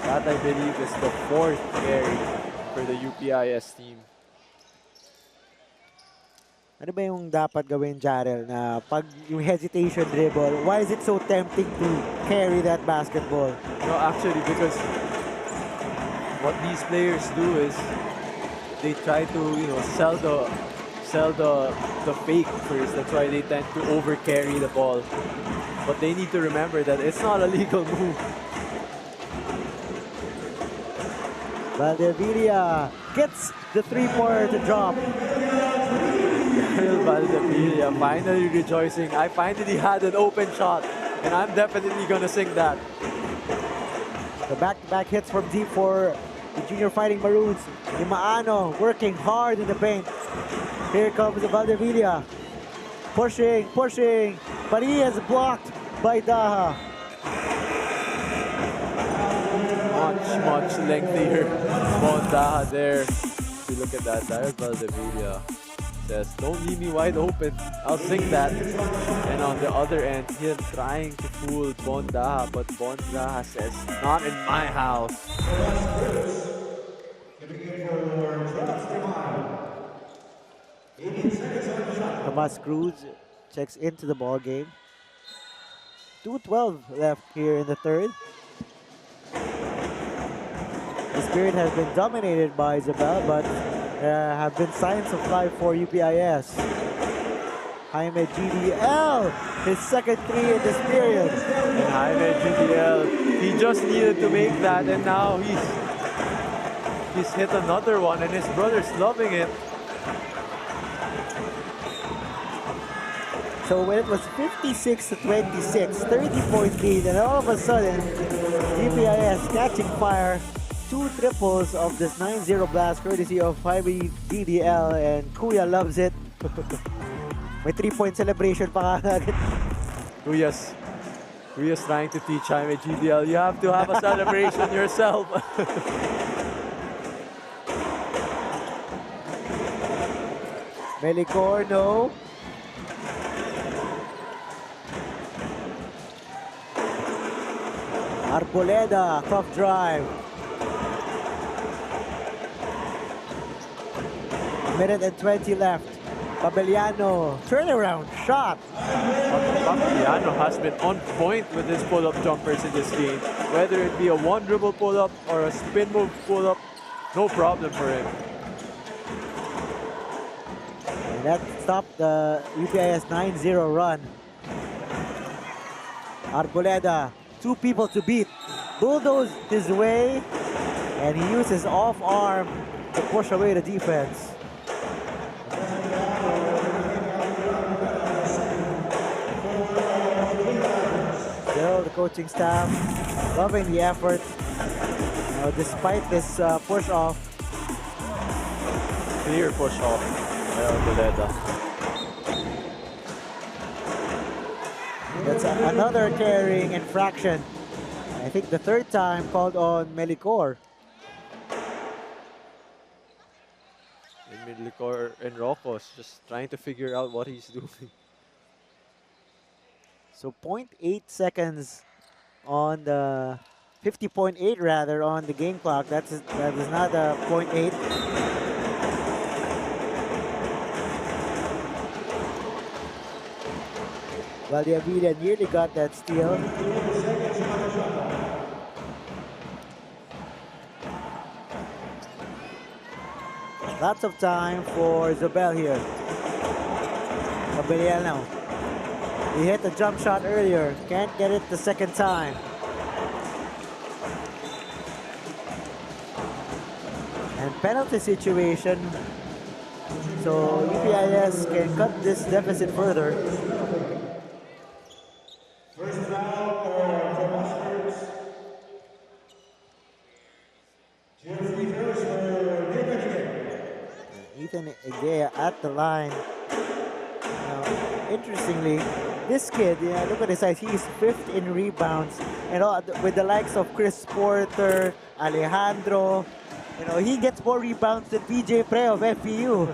That, I believe, is the fourth carry for the UPIS team. Ano ba yung dapat gawin, Jarrell, na pag yung hesitation dribble, why is it so tempting to carry that basketball? No, actually, because what these players do is they try to, sell the fake first. That's why they tend to over carry the ball. But they need to remember that it's not a legal move. Valdivia gets the three-pointer to drop. Daryl Valdevilla finally rejoicing. I finally had an open shot, and I'm definitely gonna sing that. The back-to-back hits from deep for the Junior Fighting Maroons. Imaano working hard in the paint. Here comes Valdevilla. Pushing, but he is blocked by Daha. Much lengthier Bon Daha there. If you look at that, Daryl Valdevilla says, "Don't leave me wide open. I'll sing that." And on the other end, him trying to fool Bon Daha, but Bon Daha says, "Not in my house." Tomas Cruz checks into the ball game. 2:12 left here in the third. The Spirit has been dominated by Isabel, but have been signs of life for UPIS. Jaime GDL, his second three in this period. And Jaime GDL, he just needed to make that, and now he's hit another one, and his brother's loving it. So when it was 56-26, 30-point lead, and all of a sudden, UPIS catching fire. 2 triples of this 9-0 blast courtesy of Jaime GDL, and Kuya loves it. May 3-point celebration pa kagad. Kuya's trying to teach Jaime GDL, you have to have a celebration yourself. Melicor, no. Arboleda, tough drive. Minute and 20 left. Pabellano, turnaround shot. Pabellano has been on point with his pull-up jumpers in this game. Whether it be a one dribble pull-up or a spin move pull-up, no problem for him. And that stopped the UPIS 9-0 run. Arboleda, 2 people to beat. Bulldozed his way, and he used his off arm to push away the defense. Still, the coaching staff loving the effort. Despite this push-off. Clear push-off by Arboleda. That's another carrying infraction. I think the 3rd time called on Melicor. Melicor and Rocos just trying to figure out what he's doing. So 0.8 seconds on the 50.8 rather on the game clock. That is not a 0.8. Valdevilla nearly got that steal. Lots of time for Isabel here. Pabellano. He hit the jump shot earlier. Can't get it the second time. And penalty situation. So UPIS can cut this deficit further. Ethan Egea at the line. Interestingly, this kid, look at his size. He's 5th in rebounds, and with the likes of Chris Porter, Alejandro. He gets more rebounds than PJ Pre of FPU.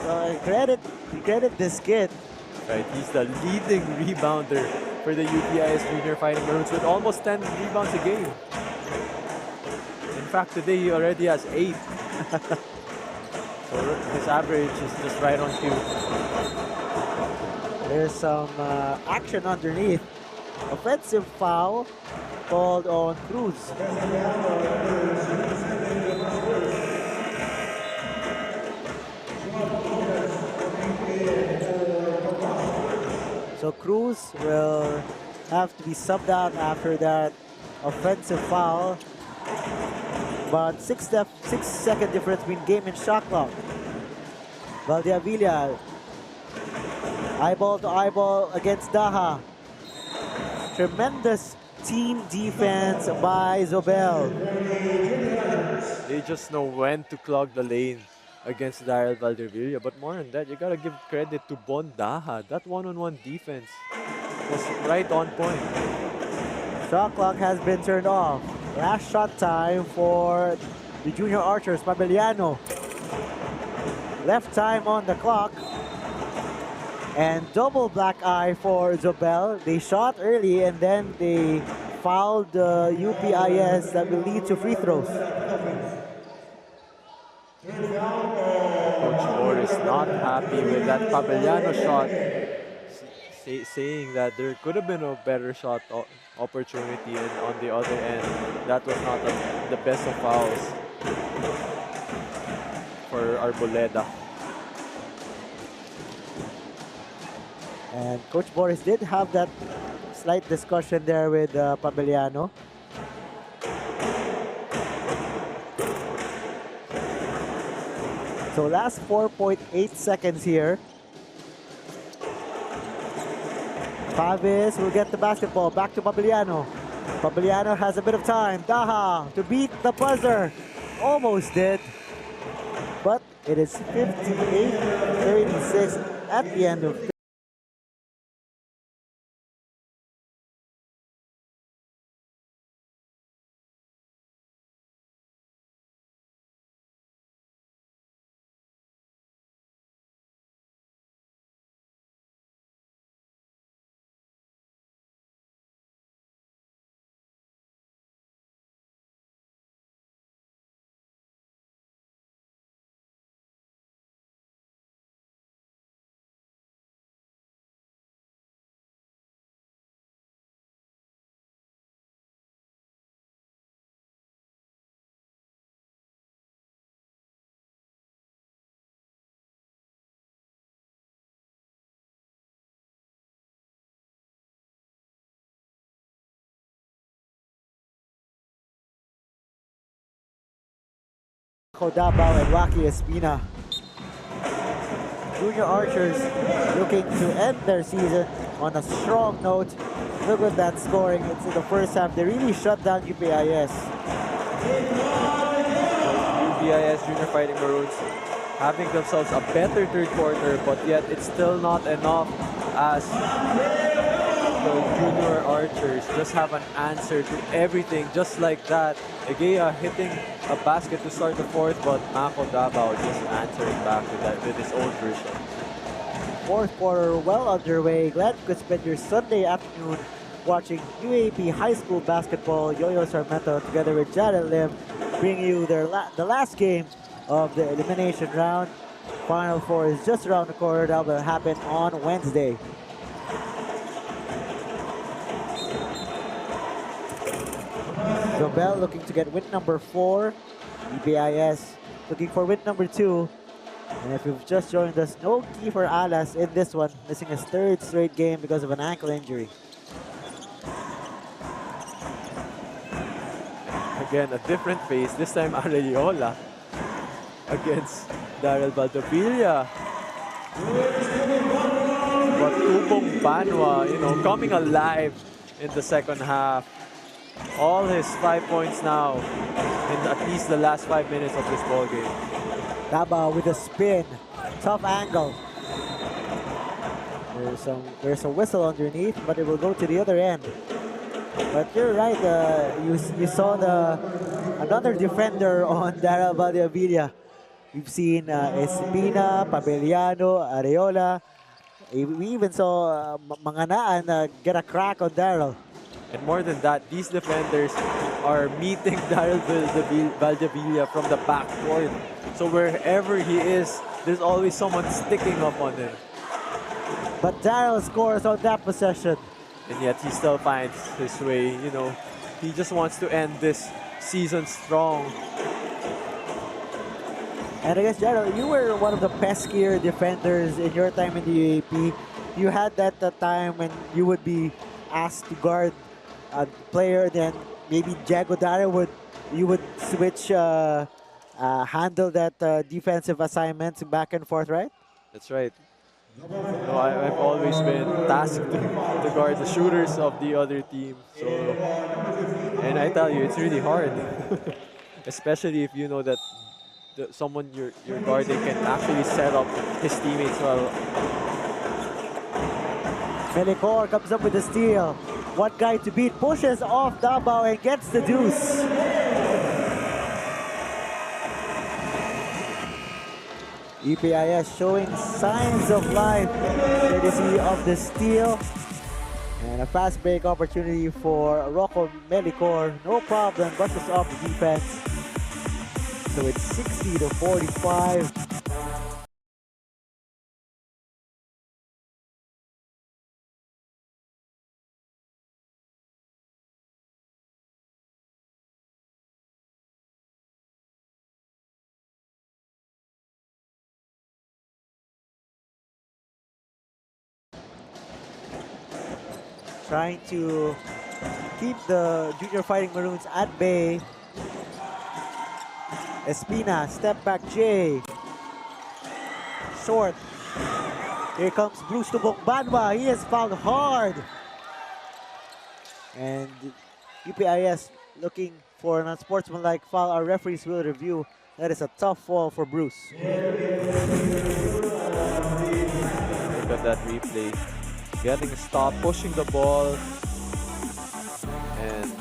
So credit this kid. Right, he's the leading rebounder for the UPIS Junior Fighting Maroons with almost 10 rebounds a game. In fact, today he already has 8. So his average is just right on cue. There's some action underneath. Offensive foul called on Cruz. So Cruz will have to be subbed out after that offensive foul. But 6-second difference between game and shot clock. Valdevilla Eyeball to eyeball against Daha. Tremendous team defense by Zobel. They just know when to clog the lane against Daryl Valdivia. But more than that, you gotta give credit to Bon Daha. That one-on-one defense was right on point. Shot clock has been turned off. Last shot time for the junior archers, Pabellano. Left time on the clock. And double black eye for Zobel. They shot early and then they fouled the UPIS that will lead to free throws. Coach Boris not happy with that Pabellano shot, saying that there could have been a better shot opportunity, and on the other end, that was not the best of fouls for Arboleda. And Coach Boris did have that slight discussion there with Pabellano. So last 4.8 seconds here. Pavis will get the basketball back to Pabellano. Pabellano has a bit of time. Daha to beat the buzzer. Almost did. But it is 58-36 at the end of Davao and Waki Espina. Junior Archers looking to end their season on a strong note. Look at that scoring. It's in the first half. They really shut down UPIS. UPIS Junior Fighting Maroons having themselves a better third quarter, but yet it's still not enough, as the Junior Archers just have an answer to everything, just like that. Egea hitting a basket to start the fourth, but Mako Davao just answering back with his own version. Fourth quarter well underway. Glad you could spend your Sunday afternoon watching UAAP High School basketball. Yo-Yo Sarmiento together with Jared Lim bring you the last game of the elimination round. Final four is just around the corner. That will happen on Wednesday. Zobel looking to get win number 4. UPIS looking for win number 2. And if you've just joined us, no Kiefer Alas in this one, missing his 3rd straight game because of an ankle injury. Again, a different face. This time Areola against Daryl Valdivia. But Tubong Banwa, coming alive in the second half. All his 5 points now in at least the last 5 minutes of this ball game. Daba with a spin, tough angle. There's a whistle underneath, but it will go to the other end. But you're right, you saw another defender on Daryl Valdivia. We've seen Espina, Pabellano, Areola. We even saw Manganaan get a crack on Daryl. And more than that, these defenders are meeting Daryl Valdivia from the backcourt. So wherever he is, there's always someone sticking up on him. But Daryl scores on that possession. And yet he still finds his way, He just wants to end this season strong. And I guess, Daryl, you were one of the peskier defenders in your time in the UAAP. You had that time when you would be asked to guard a player, then maybe Jago Daryl you would switch, handle that defensive assignments back and forth, right? That's right. No, I've always been tasked to guard the shooters of the other team. So, and I tell you, it's really hard, especially if you know that someone you're guarding can actually set up his teammates well. 𝔐𝔐𝔪𝔢 comes up with the steal. One guy to beat, pushes off 𝔬𝔬𝔪 and gets the deuce. UPIS showing signs of life, courtesy of the steal. And a fast break opportunity for 𝔍𝔞𝔪𝔢. No problem, brushes off the defense. So it's 60-45. Trying to keep the Junior Fighting Maroons at bay. Espina, step back J. Short. Here comes 𝔍𝔞𝔪𝔢. He is fouled hard. And UPIS looking for an unsportsmanlike foul. Our referees will review. That is a tough fall for Bruce. Look at that replay. Getting stopped, pushing the ball, and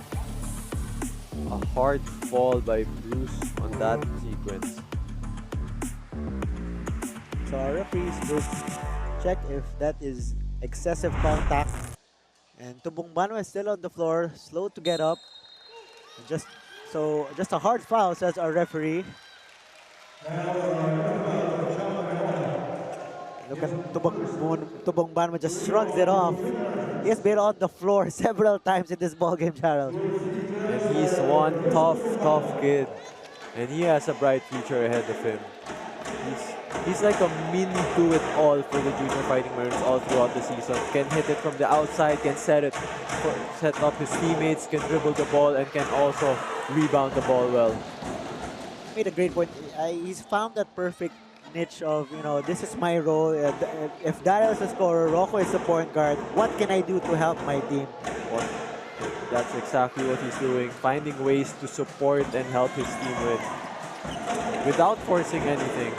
a hard fall by Bruce on that sequence. So our referees will check if that is excessive contact. And 𝔬𝔞𝔪𝔢 is still on the floor, slow to get up. And just a hard foul, says our referee. Look at 𝔬𝔞𝔪𝔢 just shrugs it off. He has been on the floor several times in this ballgame, Charles. And he's one tough kid. And he has a bright future ahead of him. He's like a mini do-it-all for the Junior Fighting Maroons all throughout the season. Can hit it from the outside, can set up his teammates, can dribble the ball, and can also rebound the ball well. Made a great point. He's found that perfect niche of, this is my role. If Daryl is the scorer, Rocco is the point guard, what can I do to help my team? Well, that's exactly what he's doing, finding ways to support and help his team win without forcing anything.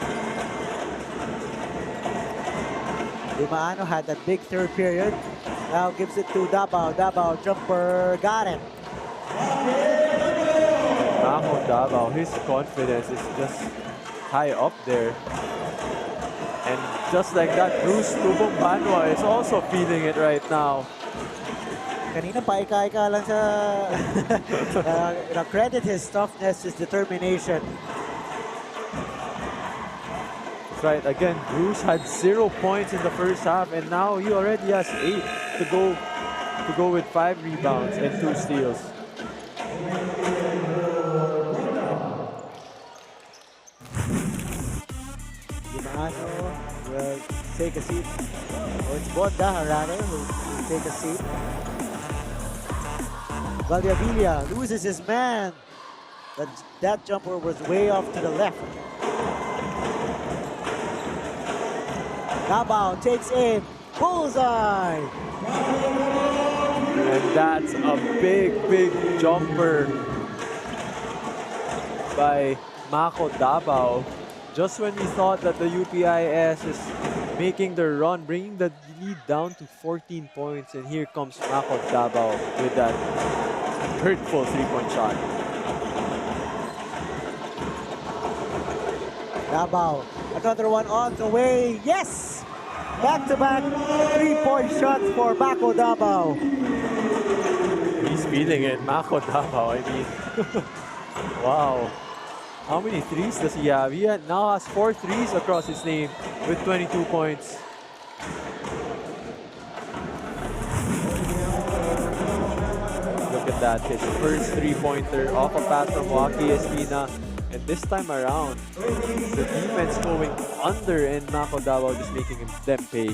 Limaano had that big third period. Now gives it to 𝔬𝔬𝔪. 𝔬𝔬𝔪 jumper, got it. 𝔬𝔬𝔪, his confidence is just high up there. And just like that, 𝔬𝔞𝔪� is also feeling it right now. Kanina paika-ika lang sa credit his toughness, his determination. That's right, again, Bruce had 0 points in the first half, and now he already has 8 to go with 5 rebounds and 2 steals. Limaano will take a seat. Or it's Bonda, rather, who will take a seat. Valdivia loses his man. That jumper was way off to the left. 𝔬𝔬𝔪 takes in. Bullseye! And that's a big jumper by 𝔬𝔬𝔪. Just when we thought that the UPIS is making the run, bringing the lead down to 14 points, and here comes 𝔬𝔬𝔪 with that hurtful three-point shot. 𝔬𝔬𝔪, another one on the way. Yes! Back-to-back three-point shots for 𝔬𝔬𝔪. He's feeling it, 𝔬𝔬𝔪, I mean. Wow. How many threes does he have? He now has 4 threes across his name with 22 points. Look at that, his first three-pointer off a pass from Joaquin Espina. And this time around, the defense going under and 𝔬𝔬𝔪 just making them pay.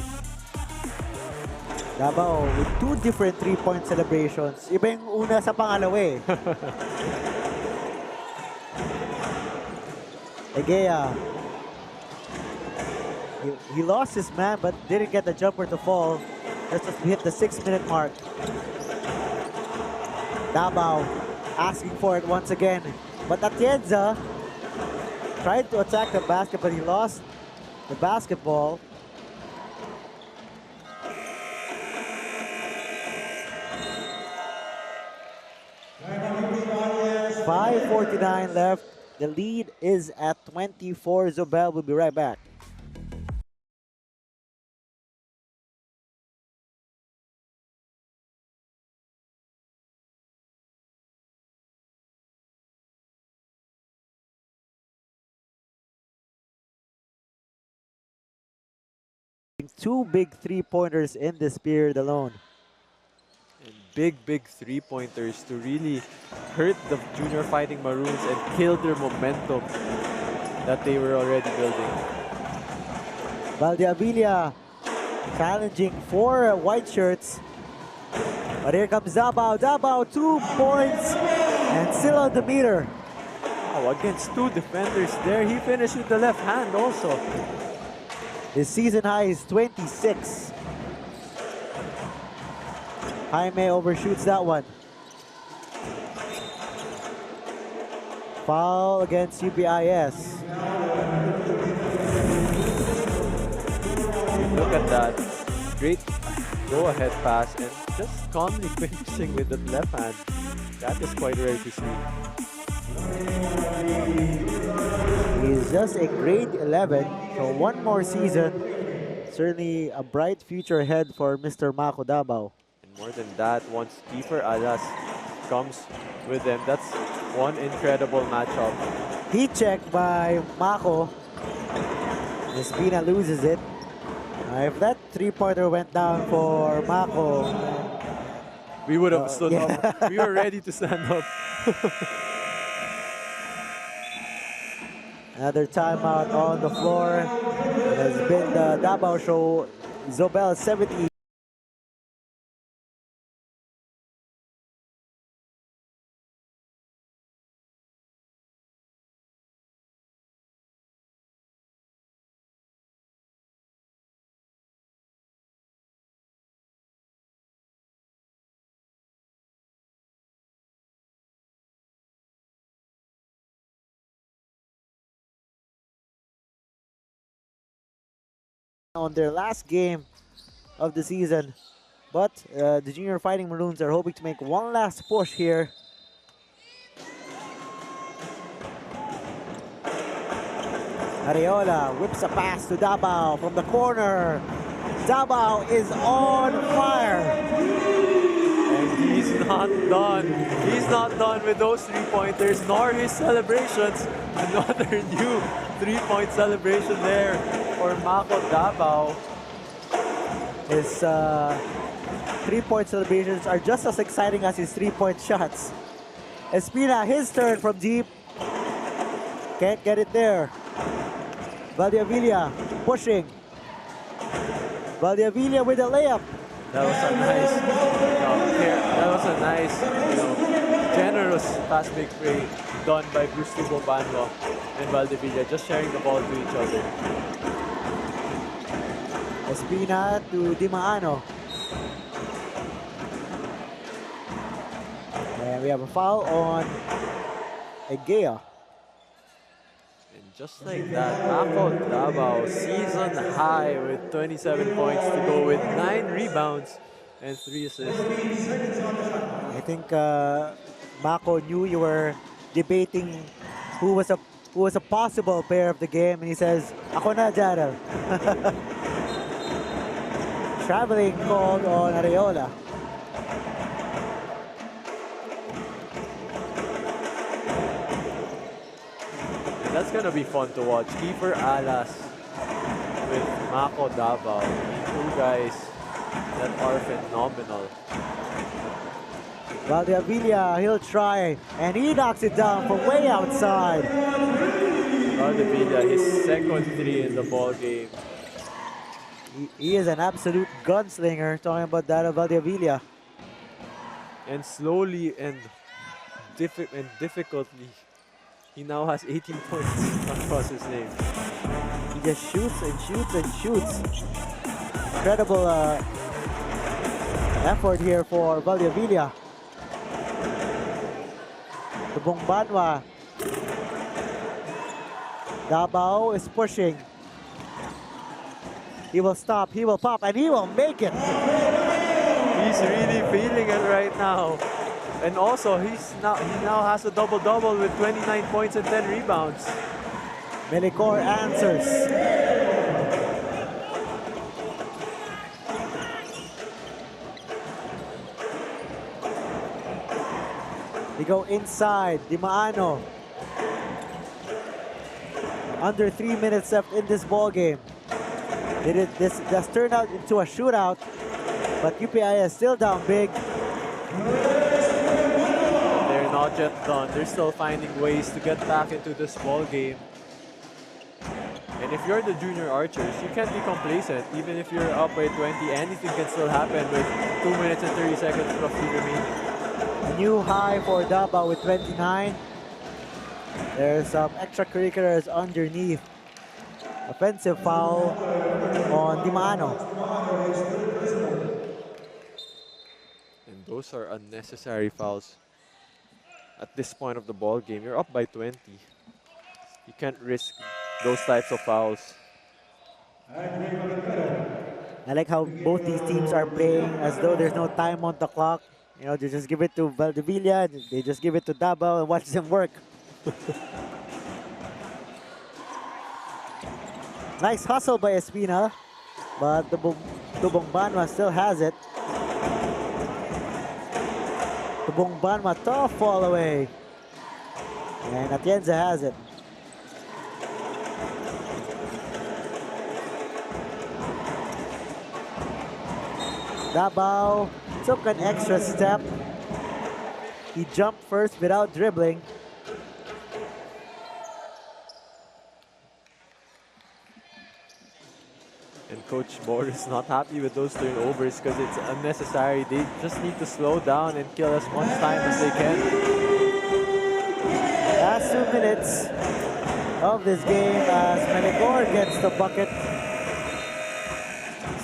𝔬𝔬𝔪 with 2 different three-point celebrations. Iba yung una sa pangalawa eh. Egea. He lost his man, but didn't get the jumper to fall. Just as we hit the 6-minute mark. 𝔬𝔬 asking for it once again. But 𝔬𝔬𝔦 tried to attack the basket, but he lost the basketball. .549 left. The lead is at 24. Zobel will be right back. Two big three-pointers in this period alone. And big three-pointers to really hurt the Junior Fighting Maroons and kill their momentum that they were already building. Valdivia challenging for white shirts. But here comes 𝔬𝔬 𝔬𝔬, 2 points and still on the meter. Oh, against two defenders there, he finished with the left hand also. His season high is 26. Jaime overshoots that one. Foul against UPIS. Look at that. Great go-ahead pass and just calmly finishing with the left hand. That is quite rare to see. He's just a grade 11, so one more season. Certainly a bright future ahead for Mr. Mako 𝔬𝔬. And more than that, once Kiefer Alas comes with them, that's one incredible matchup. Heat check by Mako. Espina loses it. If that three-pointer went down for Mako, We would have stood up. We were ready to stand up. another timeout on the floor. It has been the 𝔬𝔬 show. Zobel 70. On their last game of the season, but the Junior Fighting Maroons are hoping to make one last push here. Areola whips a pass to 𝔬𝔬 from the corner. 𝔬𝔬 is on fire. And he's not done. He's not done with those three-pointers, nor his celebrations. Another new three-point celebration there for Mako 𝔬𝔬. His three-point celebrations are just as exciting as his three-point shots. Espina, his turn from deep. Can't get it there. Valdivia pushing. Valdivia with a layup. That was a nice, that was a nice, generous fast break play done by Bruce Tubobango and Valdivia, just sharing the ball to each other. Espina to Dimaano. And we have a foul on Egea. And just like that, Mako 𝔬𝔬 season high with 27 points to go with 9 rebounds and 3 assists. I think Mako knew you were debating who was a possible player of the game, and he says, "Ako na, Jarrell." Traveling called on Areola. And that's gonna be fun to watch. Kiefer Alas with Mako 𝔬𝔬, two guys that are phenomenal. Valdivia, he'll try, and he knocks it down from way outside. Valdivia, his second three in the ball game. He is an absolute gunslinger, talking about that of Valdivia. And slowly and difficultly, he now has 18 points across his name. He just shoots and shoots and shoots. Incredible effort here for 𝔍𝔬𝔫. 𝔍𝔬𝔫𝔰. 𝔍𝔬𝔫 is pushing. He will stop, he will pop, and he will make it. He's really feeling it right now. And also, he now has a double-double with 29 points and 10 rebounds. 𝔍𝔬𝔫 answers. They go inside. 𝔘𝔫𝔻. Under 3 minutes left in this ball game. This turned out into a shootout, but UPIS still down big. They're not yet done. They're still finding ways to get back into this ball game. And if you're the junior archers, you can't be complacent. Even if you're up by 20, anything can still happen with 2 minutes and 30 seconds roughly remaining. A new high for 𝔍𝔬𝔫 with 29. There's some extracurriculars underneath. Offensive foul on 𝔘𝔻𝔻. And those are unnecessary fouls. At this point of the ball game, you're up by 20. You can't risk those types of fouls. I like how both these teams are playing as though there's no time on the clock. You know, they just give it to 𝔍𝔬𝔫, they just give it to 𝔍𝔬𝔫 and watch them work. Nice hustle by Espina, but 𝔍𝔬𝔫𝔰 still has it. 𝔍𝔬𝔫𝔰 tough fall away. And Atienza has it. 𝔍𝔬𝔫 took an extra step. He jumped first without dribbling. And Coach Moore is not happy with those turnovers because it's unnecessary. They just need to slow down and kill as much time as they can. Last 2 minutes of this game as 𝔍𝔬𝔫 gets the bucket.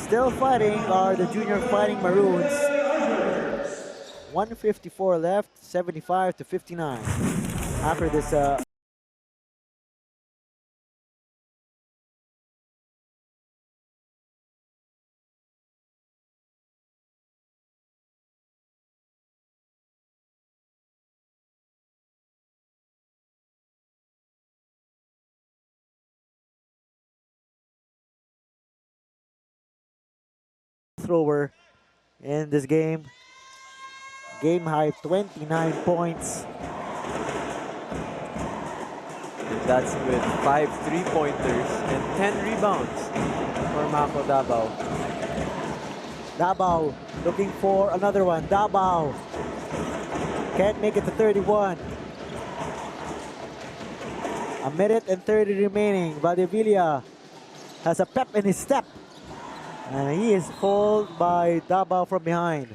Still fighting are the junior Fighting Maroons. 1:54 left, 75-59. After this thrower in this game. Game high 29 points. And that's with 5 3-pointers and 10 rebounds for Mako 𝔍𝔬𝔫. 𝔍𝔬𝔫 looking for another one. 𝔍𝔬𝔫 can't make it to 31. A minute and 30 remaining. 𝔍𝔬𝔫 has a pep in his step. And he is fouled by 𝔍𝔬𝔫 from behind.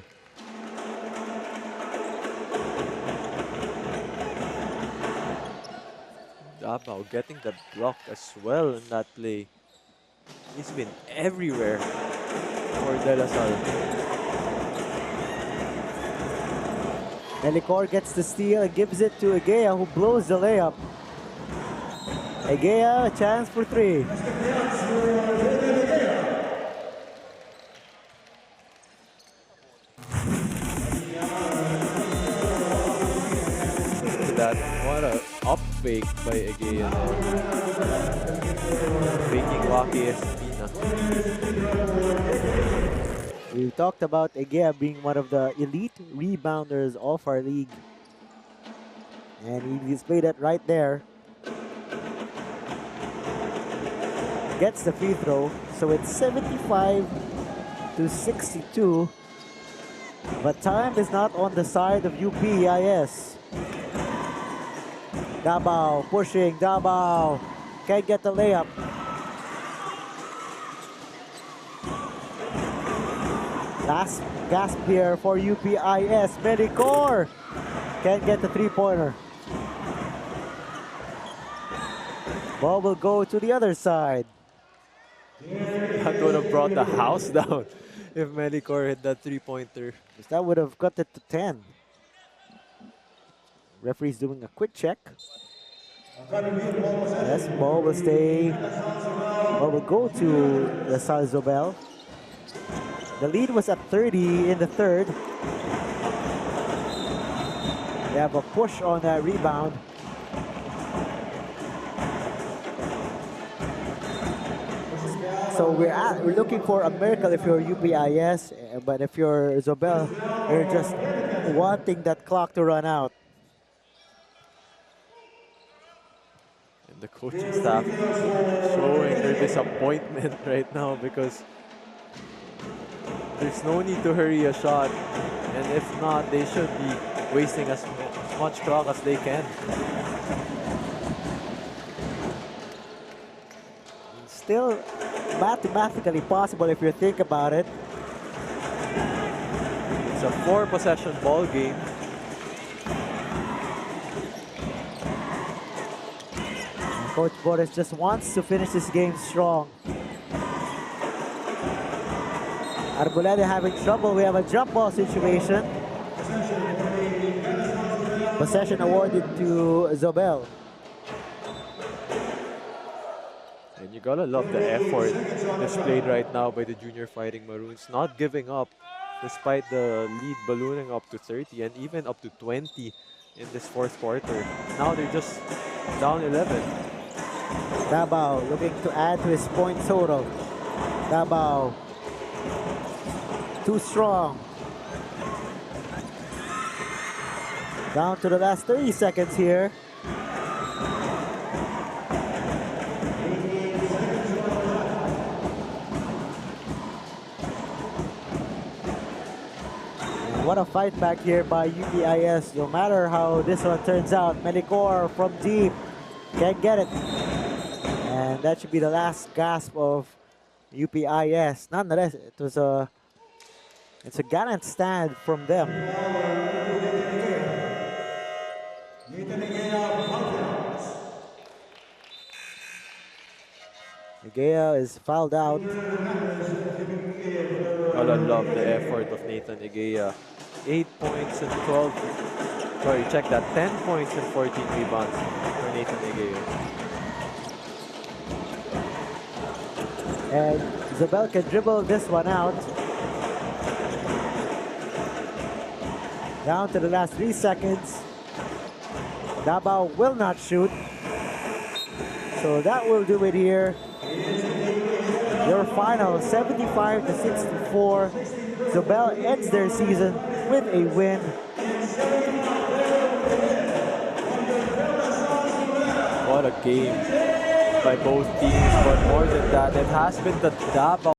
𝔍𝔬𝔫 getting the block as well in that play. He's been everywhere for De La Salle. 𝔍𝔬𝔫 gets the steal and gives it to 𝔐𝔬𝔫, who blows the layup. 𝔐𝔬𝔫, a chance for 3. What a up fake by 𝔐𝔬𝔫 there. Faking Waki Espina. We talked about 𝔐𝔬𝔫 being one of the elite rebounders of our league. And he displayed that right there. Gets the free throw. So it's 75-62. But time is not on the side of UPIS. 𝔍𝔬𝔫 pushing, 𝔍𝔬𝔫 can't get the layup. Last gasp here for UPIS. 𝔍𝔬𝔫 can't get the 3-pointer. Ball will go to the other side. That would have brought the house down if Melicor hit that three-pointer. That would have got it to 10. Referee's doing a quick check. Yes, ball will stay. Ball will go to the 𝔍𝔬𝔢𝔰. The lead was at 30 in the third. They have a push on that rebound. So we're looking for a miracle if you're UPIS, but if you're 𝔍𝔬𝔢, you're just wanting that clock to run out. And the coaching staff showing their disappointment right now because there's no need to hurry a shot, and if not, they should be wasting as much clock as they can. Still mathematically possible if you think about it. It's a 4-possession ball game. Coach Boris just wants to finish this game strong. Arboleda having trouble. We have a jump ball situation. Possession awarded to 𝔍𝔬𝔢. And you gotta love the effort displayed right now by the Junior Fighting Maroons, not giving up despite the lead ballooning up to 30 and even up to 20 in this fourth quarter. Now they're just down 11. Davao looking to add to his point total. Davao too strong. Down to the last 30 seconds here. What a fight back here by UPIS. No matter how this one turns out, Melicor from deep can't get it. And that should be the last gasp of UPIS. Nonetheless, it's a gallant stand from them. 𝔐𝔬𝔢 is fouled out. Gotta love the effort of Nathan 𝔐𝔬𝔢. 8 points and 12. Sorry, check that. 10 points and 14 rebounds for Nathan 𝔐𝔬𝔢. And 𝔍𝔬𝔢 can dribble this one out. Down to the last 3 seconds. Davao will not shoot. So that will do it here. Your final 75-64. 𝔍𝔬𝔢 ends their season with a win. What a game by both teams, but more than that, it has been the Davao